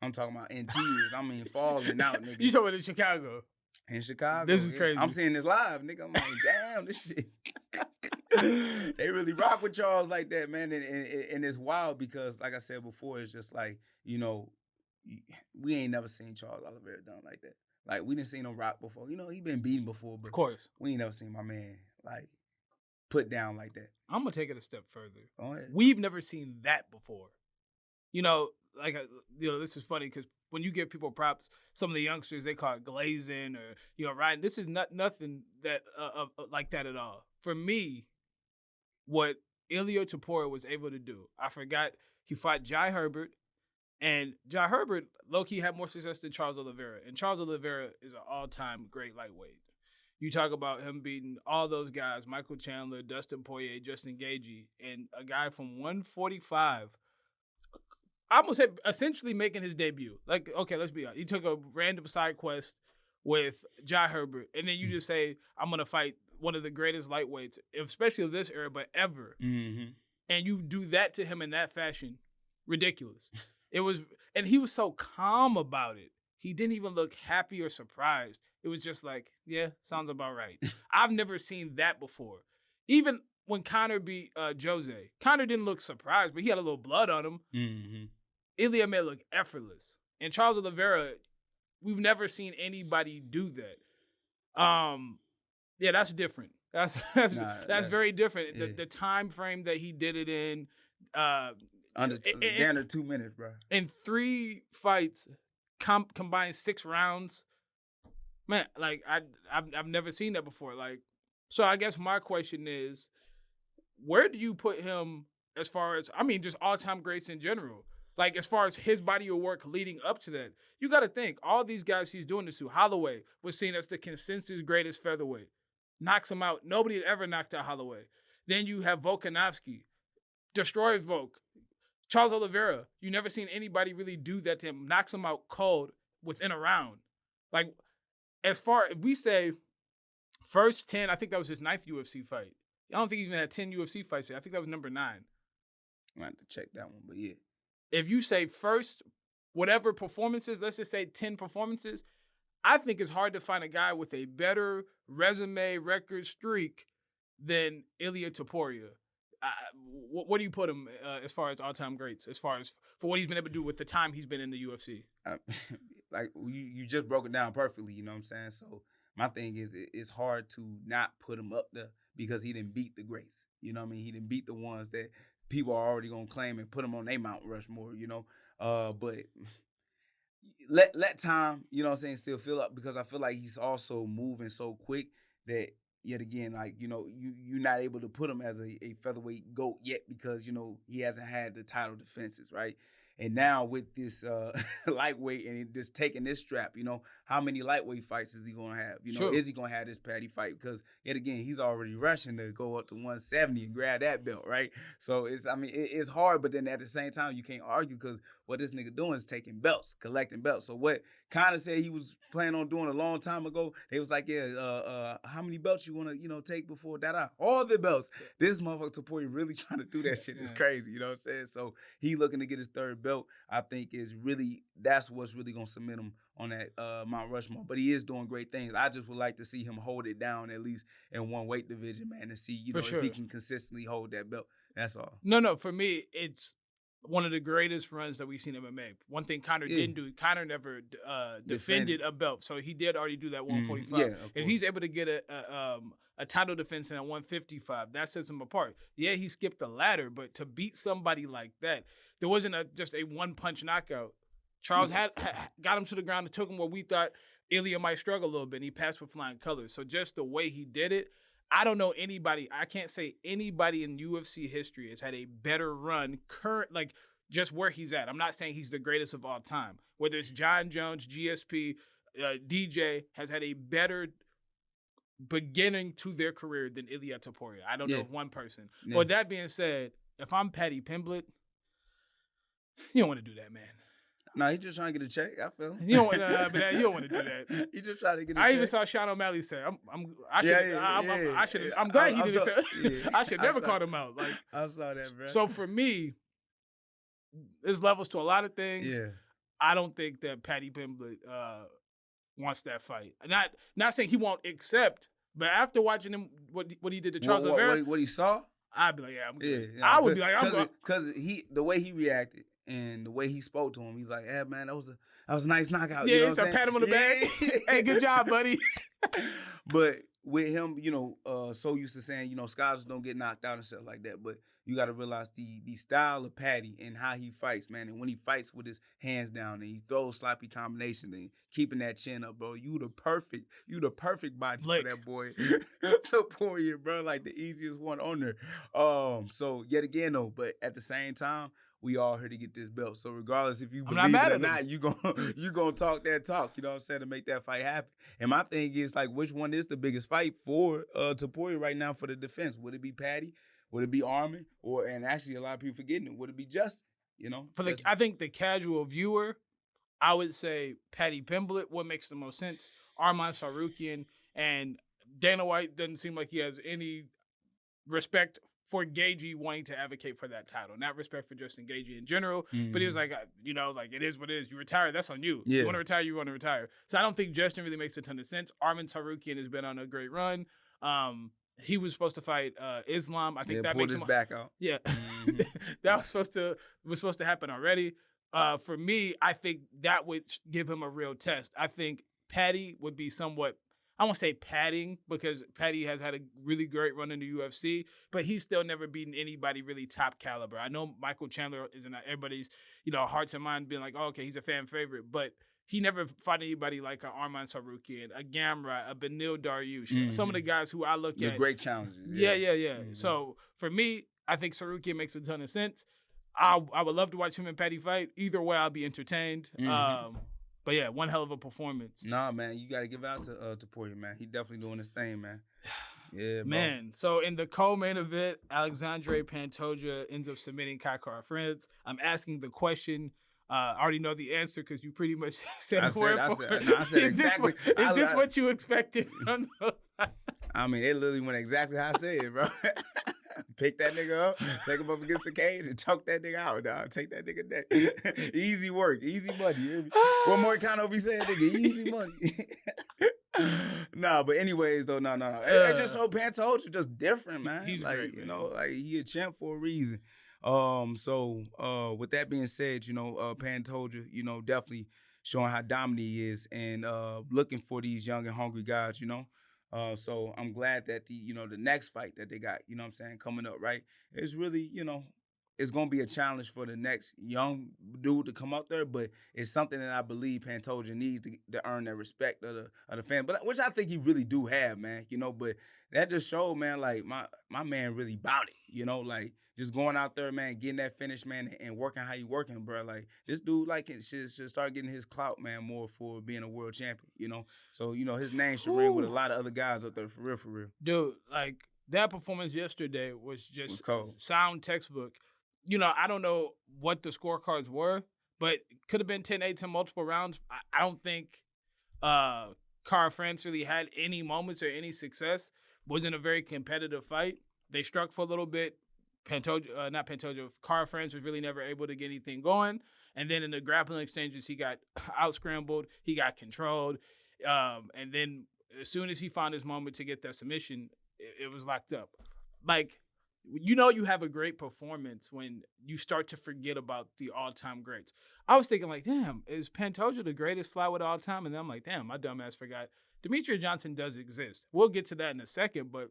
I'm talking about in tears. Falling out, nigga. You talking about in Chicago? In Chicago. This is crazy. I'm seeing this live, nigga. I'm like, damn, this shit. They really rock with Charles like that, man. And it's wild because, like I said before, it's just like, we ain't never seen Charles Oliveira done like that. Like, we didn't see him rock before. He been beaten before, but of course, we ain't never seen my man, like, put down like that. I'm going to take it a step further. Go ahead. We've never seen that before. This is funny because when you give people props, some of the youngsters, they call it glazing or, riding. This is nothing that like that at all. For me, what Ilia Topuria was able to do, I forgot he fought Jai Herbert, and Jai Herbert, low-key, had more success than Charles Oliveira. And Charles Oliveira is an all-time great lightweight. You talk about him beating all those guys, Michael Chandler, Dustin Poirier, Justin Gaethje, and a guy from 145, I almost said essentially making his debut. Like, okay, let's be honest. He took a random side quest with Jai Herbert, and then you just say, I'm going to fight one of the greatest lightweights, especially of this era, but ever. Mm-hmm. And you do that to him in that fashion, ridiculous. It was, and he was so calm about it. He didn't even look happy or surprised. It was just like, yeah, sounds about right. I've never seen that before. Even when Conor beat Jose, Conor didn't look surprised, but he had a little blood on him. Mm-hmm. Ilia made it look effortless. And Charles Oliveira, we've never seen anybody do that. Yeah, that's different. That's very different. Yeah. The time frame that he did it in, under 2 minutes, bro. In 3 fights, combined 6 rounds. Man, like I've never seen that before. Like, so I guess my question is, where do you put him as far as, I mean, just all-time greats in general? Like, as far as his body of work leading up to that, you got to think, all these guys he's doing this to. Holloway was seen as the consensus greatest featherweight. Knocks him out. Nobody had ever knocked out Holloway. Then you have Volkanovski. Destroys Volk. Charles Oliveira. You never seen anybody really do that to him. Knocks him out cold within a round. Like, as far as we say, first 10, I think that was his 9th UFC fight. I don't think he even had 10 UFC fights yet. I think that was number 9. I have to check that one, but yeah. If you say first, whatever performances, let's just say 10 performances, I think it's hard to find a guy with a better resume record streak than Ilia Topuria. What do you put him as far as all-time greats, as far as for what he's been able to do with the time he's been in the UFC? Like, you just broke it down perfectly, you know what I'm saying? So my thing is, it's hard to not put him up there because he didn't beat the greats. You know what I mean? He didn't beat the ones that people are already going to claim and put him on their Mount Rushmore, you know? But let time, you know what I'm saying, still fill up, because I feel like he's also moving so quick that, yet again, like, you know, you're not able to put him as a featherweight GOAT yet because, you know, he hasn't had the title defenses, right? And now with this lightweight and just taking this strap, you know, how many lightweight fights is he going to have? You know, Is he going to have this Paddy fight? Because, yet again, he's already rushing to go up to 170 and grab that belt, right? So, it's hard, but then at the same time, you can't argue because what this nigga doing is taking belts, collecting belts. So what Conor said he was planning on doing a long time ago, they was like, yeah, how many belts you want to, you know, take before that? All the belts. This motherfucker Topuria really trying to do that shit. It's crazy, you know what I'm saying? So he looking to get his 3rd belt, I think that's what's really going to cement him on that Mount Rushmore. But he is doing great things. I just would like to see him hold it down at least in one weight division, man, and see, you know, if he can consistently hold that belt. That's all. No, for me, it's one of the greatest runs that we've seen in MMA. One thing Conor didn't do, Conor never defended a belt. So he did already do that 145. If he's able to get a title defense in at 155, that sets him apart. Yeah, he skipped the ladder, but to beat somebody like that, there wasn't just a one-punch knockout. Charles got him to the ground and took him where we thought Ilia might struggle a little bit, and he passed with flying colors. So just the way he did it, I don't know anybody. I can't say anybody in UFC history has had a better run like just where he's at. I'm not saying he's the greatest of all time. Whether it's John Jones, GSP, DJ has had a better beginning to their career than Ilia Topuria. I don't know of one person. Yeah. But that being said, if I'm Paddy Pimblett, you don't want to do that, man. No, he's just trying to get a check. I feel him. You don't want to do that. He just trying to get a check. I even saw Sean O'Malley say, I'm glad he didn't accept. I should never call him out. Like, I saw that, bro. So for me, there's levels to a lot of things. Yeah. I don't think that Paddy Pimblett wants that fight. Not saying he won't accept, but after watching him, what he did to Charles Oliveira, what he saw, I'd be like, I would be like, I'm going, because the way he reacted. And the way he spoke to him, he's like, "Yeah, man, that was a nice knockout." Yeah, you know it's a pat him on the back. Hey, good job, buddy. But with him, you know, so used to saying, you know, scholars don't get knocked out and stuff like that. But you got to realize the style of Paddy and how he fights, man. And when he fights with his hands down and he throws sloppy combinations and keeping that chin up, bro, you the perfect body for that boy. Topuria, bro, like the easiest one on there. So yet again, though, but at the same time, we all here to get this belt. So regardless if you believe it or not, you gonna talk that talk, you know what I'm saying, to make that fight happen. And my thing is, like, which one is the biggest fight for Topuria right now for the defense? Would it be Paddy? Would it be Arman? And actually a lot of people forgetting it, would it be Justin? You know? I think the casual viewer, I would say Paddy Pimblett, what makes the most sense. Arman Tsarukyan, and Dana White doesn't seem like he has any respect for Gaethje wanting to advocate for that title. Not respect for Justin Gaethje in general, but he was like, like, it is what it is. You retire, that's on you. Yeah. You want to retire, you want to retire. So I don't think Justin really makes a ton of sense. Arman Tsarukyan has been on a great run. He was supposed to fight Islam. I think that pulled his back out. Yeah, that was supposed to happen already. For me, I think that would give him a real test. I think Paddy would be somewhat, I won't say padding, because Paddy has had a really great run in the UFC, but he's still never beaten anybody really top caliber. I know Michael Chandler is in everybody's, hearts and minds being like, oh, okay, he's a fan favorite, but he never fought anybody like an Arman Tsarukyan, a Gamrot, a Beneil Dariush. Some of the guys who I look at. Great challenges. Yeah. So for me, I think Tsarukyan makes a ton of sense. I would love to watch him and Paddy fight. Either way, I'll be entertained. But yeah, one hell of a performance. Nah, man, you got to give out to Topuria, man. He definitely doing his thing, man. Yeah, bro. Man. So in the co-main event, Alexandre Pantoja ends up submitting Kai Kara-France. I'm asking the question. I already know the answer because you pretty much said it. I said exactly. Is this what you expected? I mean, it literally went exactly how I said it, bro. Pick that nigga up, take him up against the cage, and choke that nigga out, dog. Take that nigga down. Easy work, easy money. You hear me? What Moicano be saying, nigga? Easy money. Nah, but anyways, though, no. I just hope Pantoja just different, man. He's like, great, man. Like he a champ for a reason. So with that being said, Pantoja, definitely showing how dominant he is and looking for these young and hungry guys, So I'm glad that the next fight that they got, coming up, right? It's really, it's gonna be a challenge for the next young dude to come up there, but it's something that I believe Pantoja needs to earn the respect of the fan, but which I think he really do have, man. But that just showed, man, like my man really bout it, like just going out there, man, getting that finish, man, and working how you working, bro. Like this dude, like should start getting his clout, man, more for being a world champion, So his name should ring with a lot of other guys up there, for real. Dude, like that performance yesterday was just sound textbook. I don't know what the scorecards were, but it could have been 10-8 to multiple rounds. I don't think Kara-France really had any moments or any success. Wasn't a very competitive fight. They struck for a little bit. Kara-France was really never able to get anything going. And then in the grappling exchanges, he got out-scrambled. He got controlled. And then as soon as he found his moment to get that submission, it was locked up. Like, you have a great performance when you start to forget about the all-time greats. I was thinking, like, damn, is Pantoja the greatest flyweight of all time? And then I'm like, damn, my dumbass forgot. Demetrius Johnson does exist. We'll get to that in a second, but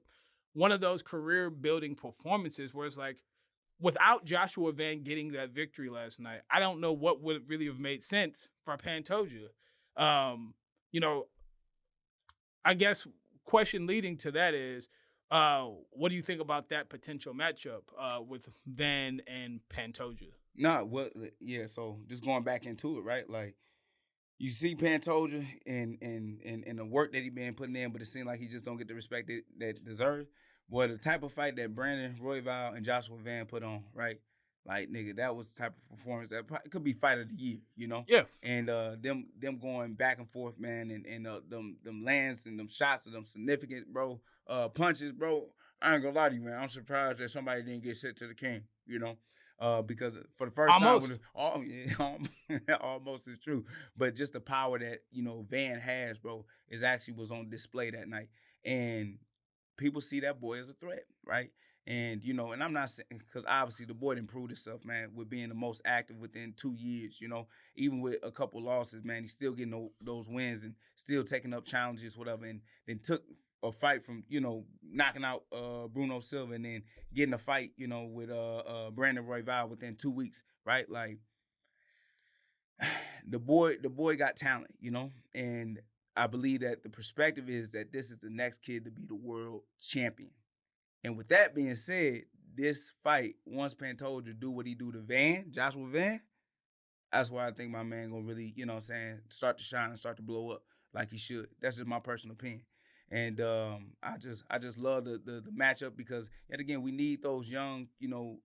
one of those career-building performances where it's like, without Joshua Van getting that victory last night, I don't know what would really have made sense for Pantoja. I guess question leading to that is, what do you think about that potential matchup with Van and Pantoja? So just going back into it, right? Like, you see Pantoja and the work that he been putting in, but it seems like he just don't get the respect that deserves. Boy, the type of fight that Brandon Royval and Joshua Van put on, right? Like, nigga, that was the type of performance that it could be fight of the year, Yeah. And them going back and forth, man, and them lands and them shots and them significant, bro, punches, bro. I ain't gonna lie to you, man. I'm surprised that somebody didn't get sent to the king, because for the first time, almost is true. But just the power that Van has, bro, was on display that night, and people see that boy as a threat, right? And, and I'm not saying, because obviously the boy improved himself, man, with being the most active within 2 years, even with a couple losses, man, he's still getting those wins and still taking up challenges, whatever, and then took a fight from, knocking out Bruno Silva and then getting a fight, with Brandon Royval within 2 weeks, right? Like, the boy got talent, and I believe that the perspective is that this is the next kid to be the world champion. And with that being said, this fight, once Pantoja do what he do to Joshua Van, that's why I think my man gonna really, start to shine and start to blow up like he should. That's just my personal opinion. And I just love the matchup because yet again we need those young, young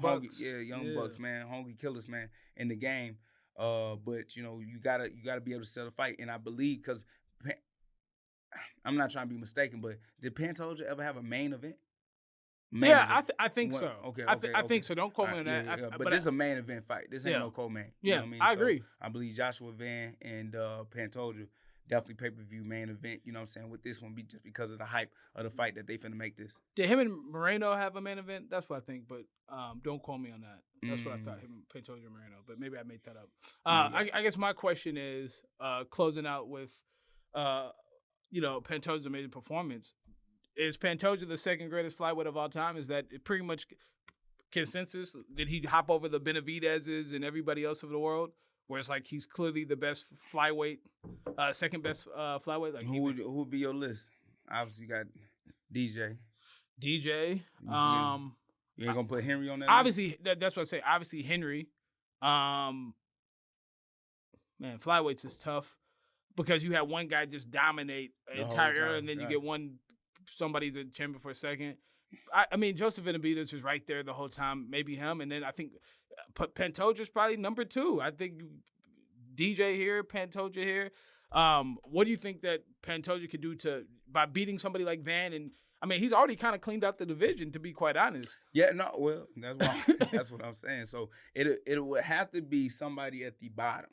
bucks. Bucks, man, hungry killers, man, in the game. But you gotta be able to sell a fight, and I believe because I'm not trying to be mistaken, but did Pantoja ever have a main event? I think so. Okay, I think so. Don't quote me on that. Yeah. But this is a main event fight. This ain't no co-main. You know what I mean? I agree. I believe Joshua Van and Pantoja definitely pay-per-view main event. You know what I'm saying? With this one, just because of the hype of the fight that they finna make this. Did him and Moreno have a main event? That's what I think, but don't quote me on that. That's what I thought. Him, Pantoja, and Moreno, but maybe I made that up. I guess my question is closing out with, Pantoja's amazing performance. Is Pantoja the second greatest flyweight of all time? Is that pretty much consensus? Did he hop over the Benavidez's and everybody else of the world? Where it's like he's clearly the best flyweight, second best flyweight. Like who would be your list? Obviously, you got DJ. DJ. You ain't gonna put Henry on that? Obviously, that's what I say. Obviously, Henry. Man, flyweights is tough because you have one guy just dominate the entire era, and then you get somebody's a champion for a second. I mean, Joseph Benavidez is right there the whole time. Maybe him, and then I think Pantoja's probably number 2. I think DJ here, Pantoja here. What do you think that Pantoja could do by beating somebody like Van? And I mean, he's already kind of cleaned out the division, to be quite honest. Yeah, no, well, that's what I'm saying. So it would have to be somebody at the bottom,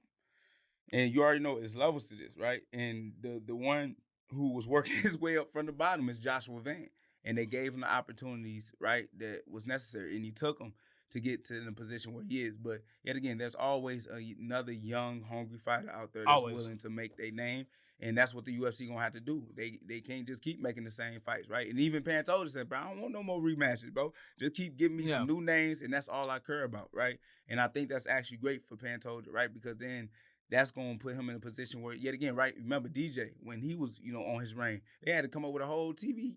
and you already know it's levels to this, right? And the one who was working his way up from the bottom is Joshua Van. And they gave him the opportunities, right, that was necessary. And he took them to get to the position where he is. But yet again, there's always another young, hungry fighter out there that's willing to make their name. And that's what the UFC going to have to do. They can't just keep making the same fights, right? And even Pantoja said, bro, I don't want no more rematches, bro. Just keep giving me some new names, and that's all I care about, right? And I think that's actually great for Pantoja, right? Because then that's going to put him in a position where, yet again, right, remember DJ, when he was, on his reign, they had to come up with a whole TV,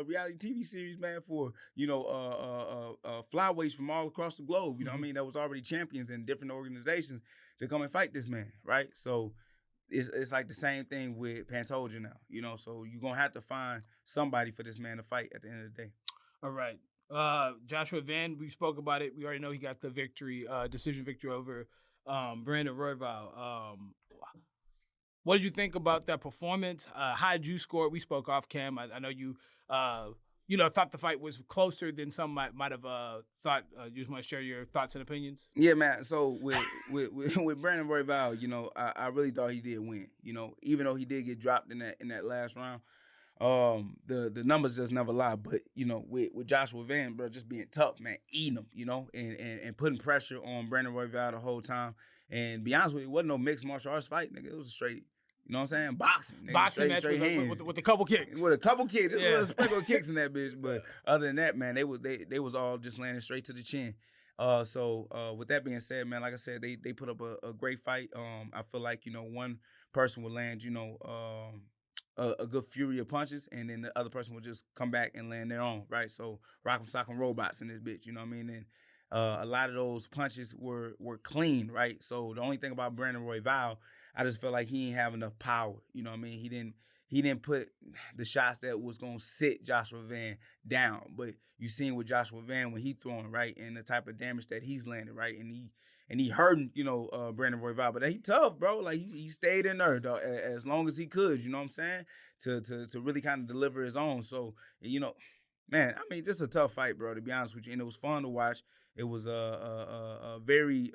reality TV series, man, for, flyweights from all across the globe, you know what I mean, that was already champions in different organizations to come and fight this man, right? So it's like the same thing with Pantoja now, so you're going to have to find somebody for this man to fight at the end of the day. All right. Joshua Van, we spoke about it. We already know he got the decision victory over Brandon Royval. What did you think about that performance? How did you score? We spoke off cam. I know you, thought the fight was closer than some might have thought. You just want to share your thoughts and opinions? Yeah, man. So with Brandon Royval, I really thought he did win. Even though he did get dropped in that last round. The numbers just never lie, but with Joshua Van, bro, just being tough, man, eating him, and putting pressure on Brandon Royval the whole time. And be honest with you, it wasn't no mixed martial arts fight, nigga. It was a straight, boxing. Nigga. Boxing match with a couple kicks. With a couple kicks, just a little sprinkle of kicks in that bitch. But other than that, man, they was all just landing straight to the chin. So with that being said, man, like I said, they put up a great fight. I feel like one person would land, a good fury of punches, and then the other person would just come back and land their own, right? So rock'em sock'em robots in this bitch, you know what I mean? And a lot of those punches were clean, right? So the only thing about Brandon Royval, I just felt like he didn't have enough power, you know what I mean? He didn't put the shots that was gonna sit Joshua Van down. But you seen with Joshua Van when he throwing, right, and the type of damage that he's landed, right, and he hurting, Brandon Royval, but he tough, bro. Like he stayed in there as long as he could, you know what I'm saying, to really kind of deliver his own. So man, I mean, just a tough fight, bro. To be honest with you, and it was fun to watch. It was a very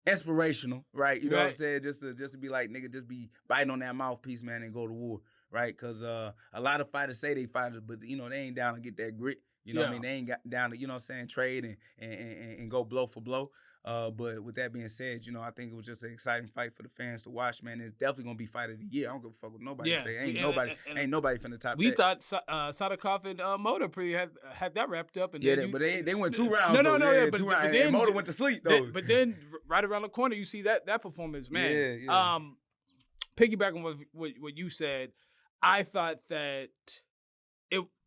inspirational, right? You know what I'm saying? Just to be like, nigga, just be biting on that mouthpiece, man, and go to war, right? Because a lot of fighters say they fighters, but they ain't down to get that grit. You know what I mean? They ain't got down to, trade and go blow for blow. But with that being said, I think it was just an exciting fight for the fans to watch, man. It's definitely gonna be fight of the year. I don't give a fuck what nobody say. Ain't nobody finna top we that. We thought Sadikov and Moda had that wrapped up, and but they went 2 rounds. But 2 rounds. Then Moda went to sleep though. But then right around the corner, you see that performance, man. Yeah. Piggybacking on what you said, I thought that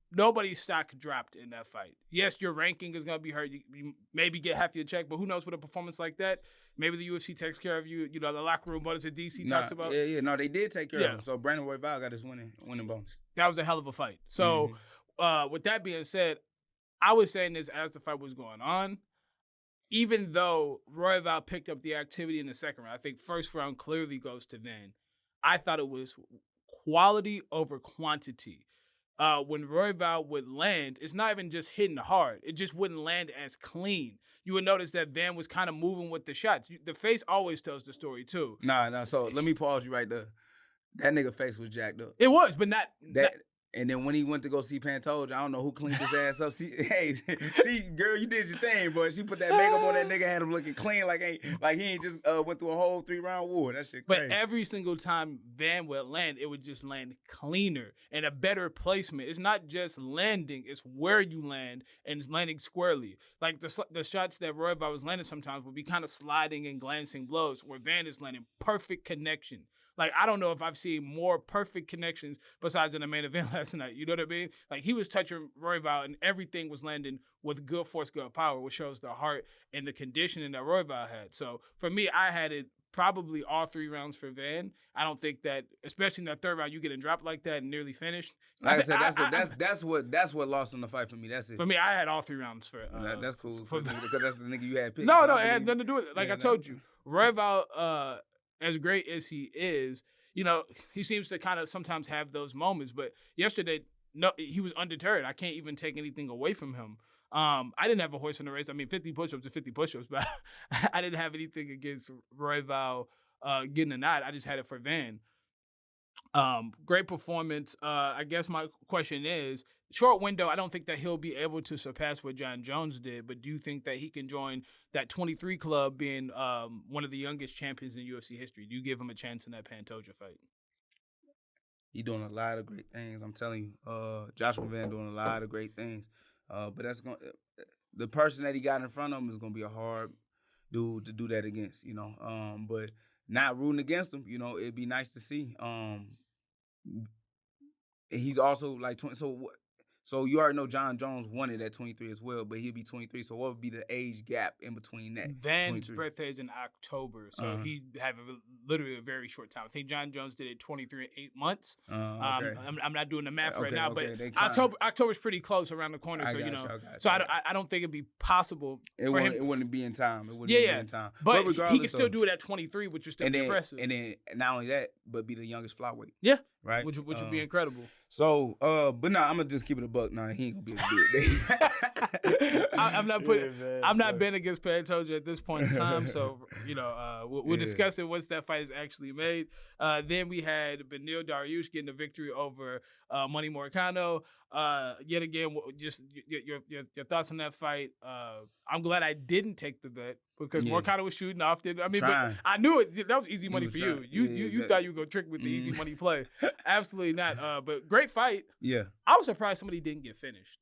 nobody's stock dropped in that fight. Yes, your ranking is going to be hurt. You maybe get half your check, but who knows with a performance like that? Maybe the UFC takes care of you. The locker room, what is it DC talks about? Yeah. No, they did take care of him. So Brandon Royval got his winning bonus. That was a hell of a fight. So with that being said, I was saying this as the fight was going on. Even though Royval picked up the activity in the second round, I think first round clearly goes to Van. I thought it was quality over quantity. When Royval would land, it's not even just hitting hard. It just wouldn't land as clean. You would notice that Van was kind of moving with the shots. The face always tells the story, too. Nah. So let me pause you right there. That nigga face was jacked up. It was, but not... And then when he went to go see Pantoja, I don't know who cleaned his ass up. See, girl, you did your thing, boy. She put that makeup on that nigga, had him looking clean like he ain't just went through a whole 3-round war. That shit crazy. But every single time Van would land, it would just land cleaner and a better placement. It's not just landing, it's where you land and it's landing squarely. Like the shots that Royval was landing sometimes would be kind of sliding and glancing blows, where Van is landing perfect connection. Like, I don't know if I've seen more perfect connections besides in the main event last night. You know what I mean? Like, he was touching Royval and everything was landing with good force, good power, which shows the heart and the conditioning that Royval had. So, for me, I had it probably all 3 rounds for Van. I don't think that, especially in that 3rd round, you getting dropped like that and nearly finished. Like I said, that's what lost in the fight for me. That's it. For me, I had all 3 rounds for. That's cool because that's the nigga you had picked. No, it had nothing to do with it. Like I told you, Royval, as great as he is, you know, he seems to kind of sometimes have those moments. But yesterday, no, he was undeterred. I can't even take anything away from him. I didn't have a horse in the race. I mean, 50 push-ups are 50 push-ups, but I didn't have anything against Royval getting a nod. I just had it for Van. Great performance. I guess my question is, short window, I don't think that he'll be able to surpass what John Jones did, but do you think that he can join that 23 club being one of the youngest champions in UFC history? Do you give him a chance in that Pantoja fight? He doing a lot of great things. I'm telling you, Joshua Van doing a lot of great things. But the person that he got in front of him is going to be a hard dude to do that against, you know. But not rooting against him, you know, it'd be nice to see. He's also like 20. So you already know John Jones won it at 23 as well, but he'll be 23. So what would be the age gap in between that? Van's birthday is in October, so he have literally a very short time. I think John Jones did it 23 and 8 months. Okay. I'm not doing the math right now, but October October's pretty close around the corner. So I don't think it'd be possible for him. It wouldn't be in time. It wouldn't be in time. But he can still do it at 23, which is still impressive. And then not only that, but be the youngest flyweight. Yeah. Right. Which would be incredible. So, but no, I'm gonna just keep it a buck. Nah, he ain't gonna be able to do it. I'm not betting against Pantoja at this point in time. So, you know, we'll discuss it once that fight is actually made. Then we had Beneil Dariush getting the victory over Money Moicano. Yet again, just your thoughts on that fight. I'm glad I didn't take the bet because Moicano was shooting off. But I knew it. That was easy money for you. You thought you were gonna trick with the easy money play. Absolutely not. But great fight. Yeah. I was surprised somebody didn't get finished.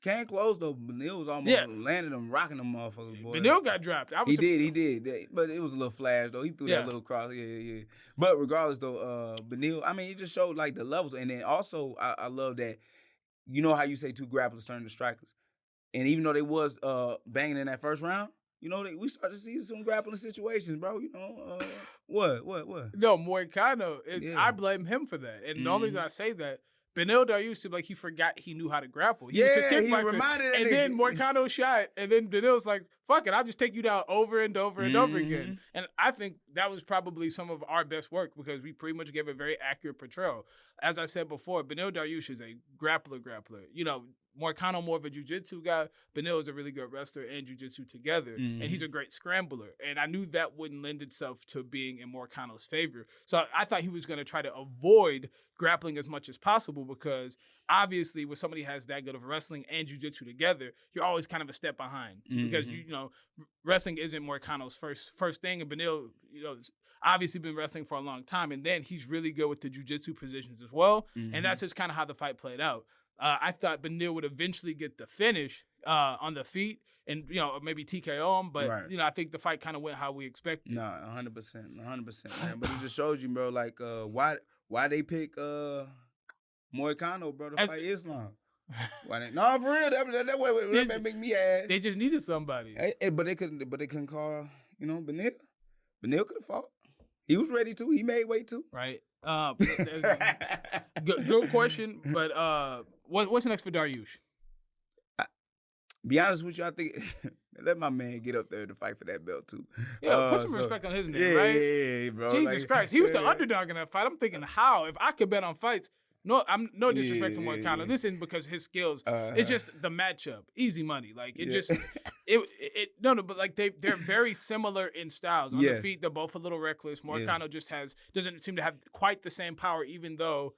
Can't close though. Beneil was almost landing them, rocking them motherfuckers, boy. Beneil got dropped. He did. But it was a little flash though. He threw that little cross. Yeah. But regardless though, Beneil, I mean, it just showed like the levels. And then also, I love that, you know how you say 2 grapplers turn to strikers. And even though they was banging in that first round, you know, we started to see some grappling situations, bro. You know, what? No, Moicano, I blame him for that. And the only reason I say that, Beneil Dariush seemed like he forgot he knew how to grapple. He was just kickboxing. And then Moicano shot, and then Beneil's like, fuck it, I'll just take you down over and over and over again. And I think that was probably some of our best work because we pretty much gave a very accurate portrayal. As I said before, Beneil Dariush is a grappler. You know, Moicano more of a jiu-jitsu guy. Beneil is a really good wrestler and jiu-jitsu together. And he's a great scrambler. And I knew that wouldn't lend itself to being in Moicano's favor. So I thought he was going to try to avoid grappling as much as possible because obviously when somebody has that good of wrestling and jiu-jitsu together, you're always kind of a step behind because, you know, wrestling isn't Moicano's first thing. And Beneil, you know, obviously been wrestling for a long time. And then he's really good with the jiu-jitsu positions as well. And that's just kind of how the fight played out. I thought Beneil would eventually get the finish on the feet and, you know, maybe TKO him. But, you know, I think the fight kind of went how we expected. No, 100%, man. But it just shows you, bro, like, why they pick Moicano, bro, to fight Islam. No, for real. That make me ass. They just needed somebody. But they couldn't call, you know, Beneil. Beneil could have fought. He was ready to. He made weight too. Right. Good question. But what's next for Dariush? Be honest with you, I think let my man get up there to fight for that belt too. Yeah, put some respect on his name, right? Yeah, bro. Jesus Christ, he was the underdog in that fight. I'm thinking, how if I could bet on fights? No, I'm no disrespect to Moicano. This isn't because his skills. It's just the matchup, easy money. Like it just, but like they're very similar in styles. On the feet, they're both a little reckless. Moicano just doesn't seem to have quite the same power, even though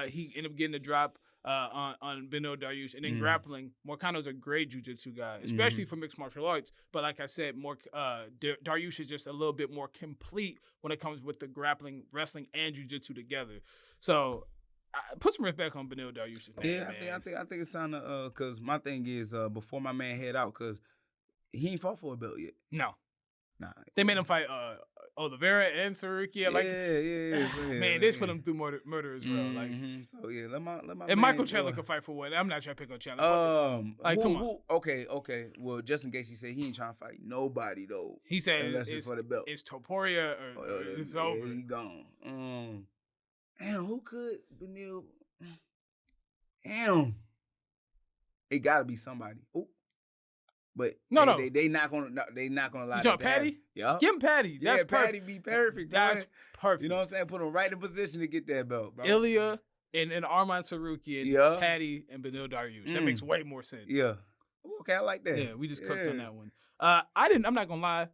he ended up getting a drop. On Beneil Dariush, and then grappling. Moicano's a great jiu-jitsu guy, especially for mixed martial arts. But like I said, Dariush is just a little bit more complete when it comes with the grappling, wrestling, and jiu-jitsu together. So put some respect on Beneil Dariush's name. Yeah, I think it's time to because my thing is before my man head out, because he ain't fought for a belt yet. No. Nah. They made him fight Oliveira and Sarukia. Man, they just put him through murder as well. Like, so yeah, let my and Michael Chandler could fight for what? I'm not trying to pick on Chandler. Come on. Okay. Well, just in case he said he ain't trying to fight nobody though. He said unless it's for the belt. It's Topuria or it's over. He gone. Damn, who could Beneil? Damn, it gotta be somebody. Ooh. But they not gonna lie. You Paddy? Yeah, give him Paddy. That's perfect. Paddy be perfect. That's perfect. You know what I'm saying? Put him right in position to get that belt, bro. Ilia and Arman Sarukian, Paddy and Beneil Dariush. That makes way more sense. Yeah. Okay, I like that. Yeah, we just cooked on that one. I'm not gonna lie.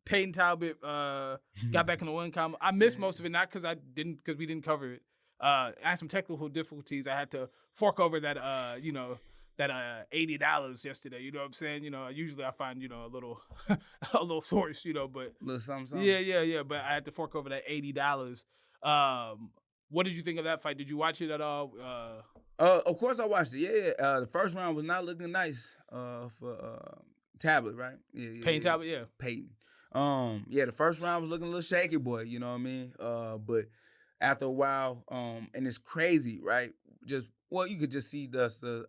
Payton Talbott got back in the win column. I missed most of it, not because we didn't cover it. I had some technical difficulties. I had to fork over that that $80 yesterday. You know what I'm saying? Usually I find a little a little source, but a little something. Yeah. But I had to fork over that $80. What did you think of that fight? Did you watch it at all? Of course I watched it. Yeah. The first round was not looking nice for Talbot, right? Yeah. Payton Talbot, yeah. Payton. The first round was looking a little shaky, boy. You know what I mean? But after a while, and it's crazy, right? You could just see the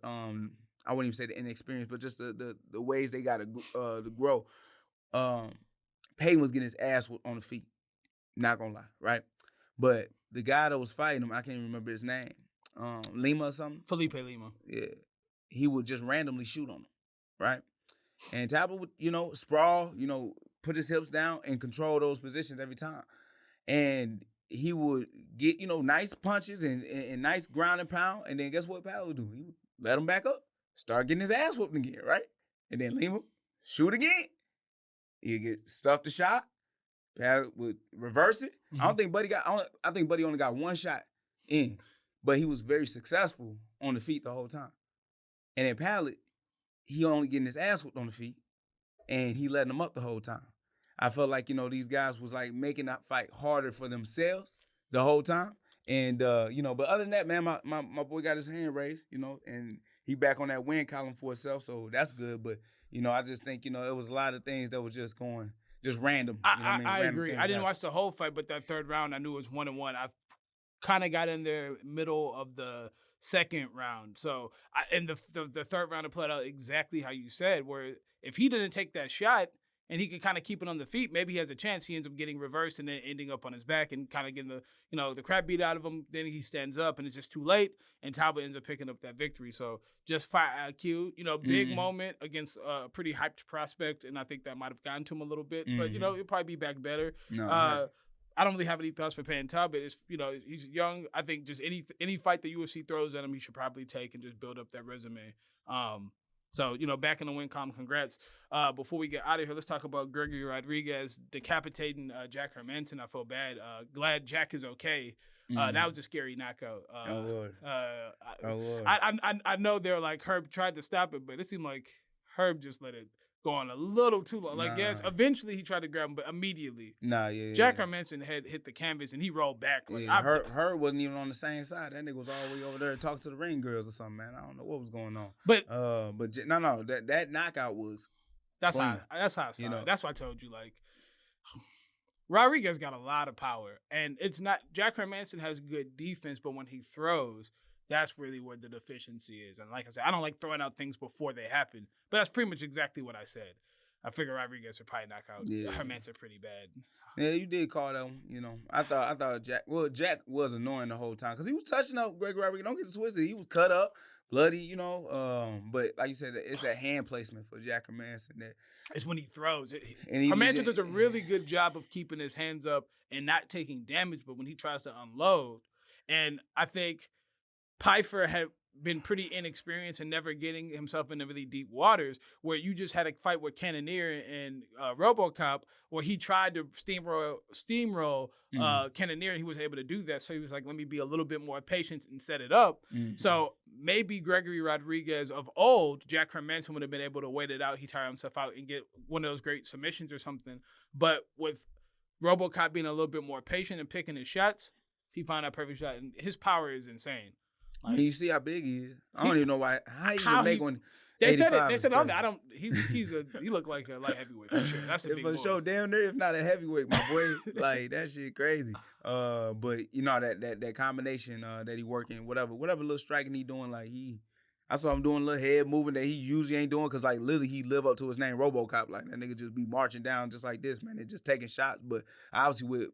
I wouldn't even say the inexperience, but just the ways they got to grow. Payton was getting his ass on the feet. Not gonna lie, right? But the guy that was fighting him, I can't even remember his name. Lima or something? Felipe Lima. Yeah. He would just randomly shoot on him, right? And Talbot would, sprawl, put his hips down and control those positions every time. And he would get, nice punches and nice ground and pound. And then guess what Talbot would do? He would let him back up, start getting his ass whooped again, right? And then Lima shoot again. He'd get stuffed a shot. Talbot would reverse it. Mm-hmm. I think Buddy only got one shot in, but he was very successful on the feet the whole time. And then Talbot, he only getting his ass whooped on the feet, and he letting them up the whole time. I felt like, these guys was like making that fight harder for themselves the whole time. And, but other than that, man, my boy got his hand raised, and he back on that win column for himself. So that's good. But, I just think, there was a lot of things that was just random. I agree. I didn't watch the whole fight, but that third round, I knew it was 1-1. I kind of got in there middle of the second round. So, the third round, it played out exactly how you said, where if he didn't take that shot, and he could kind of keep it on the feet, maybe he has a chance. He ends up getting reversed and then ending up on his back and kind of getting the crap beat out of him. Then he stands up and it's just too late. And Talbot ends up picking up that victory. So just fight IQ, big moment against a pretty hyped prospect. And I think that might have gotten to him a little bit. But, he'll probably be back better. No, I don't really have any thoughts for Payton Talbot. It's, he's young. I think just any fight the UFC throws at him, he should probably take and just build up that resume. So, back in the win column, congrats. Before we get out of here, let's talk about Gregory Rodriguez decapitating Jack Hermansson. I feel bad. Glad Jack is okay. That was a scary knockout. Lord. I know they're like Herb tried to stop it, but it seemed like Herb just let it go on a little too long. Like, yes, eventually he tried to grab him, but immediately. Jack Hermansson had hit the canvas and he rolled back. Like, Herb wasn't even on the same side. That nigga was all the way over there talking to the ring girls or something, man. I don't know what was going on. But that knockout was. That's how I saw it. That's why I told you, like, Rodriguez got a lot of power, and it's not. Jack Hermansson has good defense, but when he throws, that's really where the deficiency is. And like I said, I don't like throwing out things before they happen, but that's pretty much exactly what I said. I figure Rodriguez would probably knock out Hermansson pretty bad. Yeah, you did call them. You know, I thought Jack. Well, Jack was annoying the whole time because he was touching up Gregory Rodriguez. Don't get it twisted. He was cut up, bloody. You know, but like you said, it's that hand placement for Jack Hermansson that. It's when he throws it. Hermansson does a really good job of keeping his hands up and not taking damage, but when he tries to unload, and I think Pfeiffer had been pretty inexperienced and never getting himself into really deep waters, where you just had a fight with Cannonier and RoboCop where he tried to steamroll Cannonier, and he was able to do that. So he was like, let me be a little bit more patient and set it up. So maybe Gregory Rodriguez of old, Jack Hermansson would have been able to wait it out. He tired himself out and get one of those great submissions or something. But with RoboCop being a little bit more patient and picking his shots, he found that perfect shot. And his power is insane. Like, you see how big he is. I don't even know how he would make one. They said it. They said I don't. He looked like a light heavyweight for sure. That's a big boy. For sure, damn near if not a heavyweight, my boy. Like that shit crazy. But you know that combination that he working, whatever little striking he doing, like I saw him doing a little head moving that he usually ain't doing because like literally he live up to his name, RoboCop. Like that nigga just be marching down just like this, man, and just taking shots. But obviously with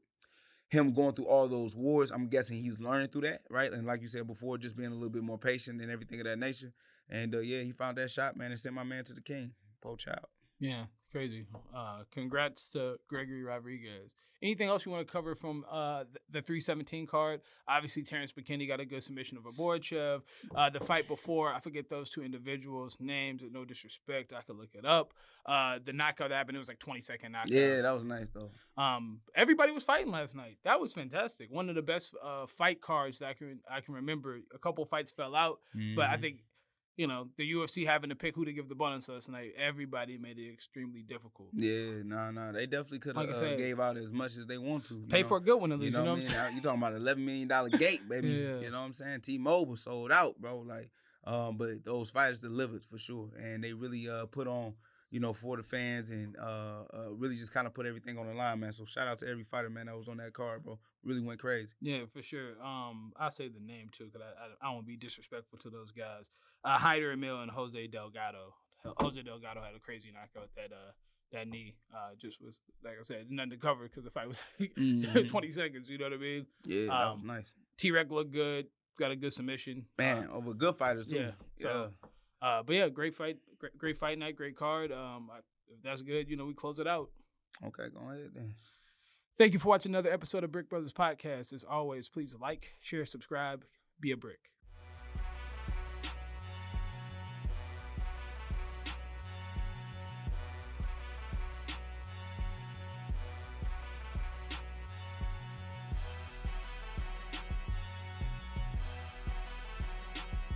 him going through all those wars, I'm guessing he's learning through that, right? And like you said before, just being a little bit more patient and everything of that nature. And he found that shot, man, and sent my man to the king. Poor child. Yeah, crazy. Congrats to Gregory Rodriguez. Anything else you want to cover from the 317 card? Obviously, Terrence McKinney got a good submission of Aborchev. The fight before, I forget those two individuals' names. No disrespect, I could look it up. The knockout that happened, it was like 20-second knockout. Yeah, that was nice, though. Everybody was fighting last night. That was fantastic. One of the best fight cards that I can remember. A couple fights fell out, but I think, you know, the UFC having to pick who to give the bonus last night, everybody made it extremely difficult. Yeah, no. They definitely could have gave out as much as they want to. Pay for a good one at least, you know what I'm saying? You talking about $11 million gate, baby. Yeah. You know what I'm saying? T-Mobile sold out, bro. Like, but those fighters delivered for sure. And they really put on, you know, for the fans and really just kind of put everything on the line, man. So shout out to every fighter, man, that was on that card, bro. Really went crazy. Yeah, for sure. I'll say the name, too, because I don't want to be disrespectful to those guys. Hyder Emil and Jose Delgado. Jose Delgado had a crazy knockout that knee. Just was, like I said, nothing to cover because the fight was 20 seconds, you know what I mean? Yeah, that was nice. T-Rex looked good. Got a good submission. Man, over good fighters, too. Yeah. So, but yeah, great fight. Great fight night, great card. If that's good, you know, we close it out. Okay, go ahead then. Thank you for watching another episode of Brick Brothers Podcast. As always, please like, share, subscribe, be a brick.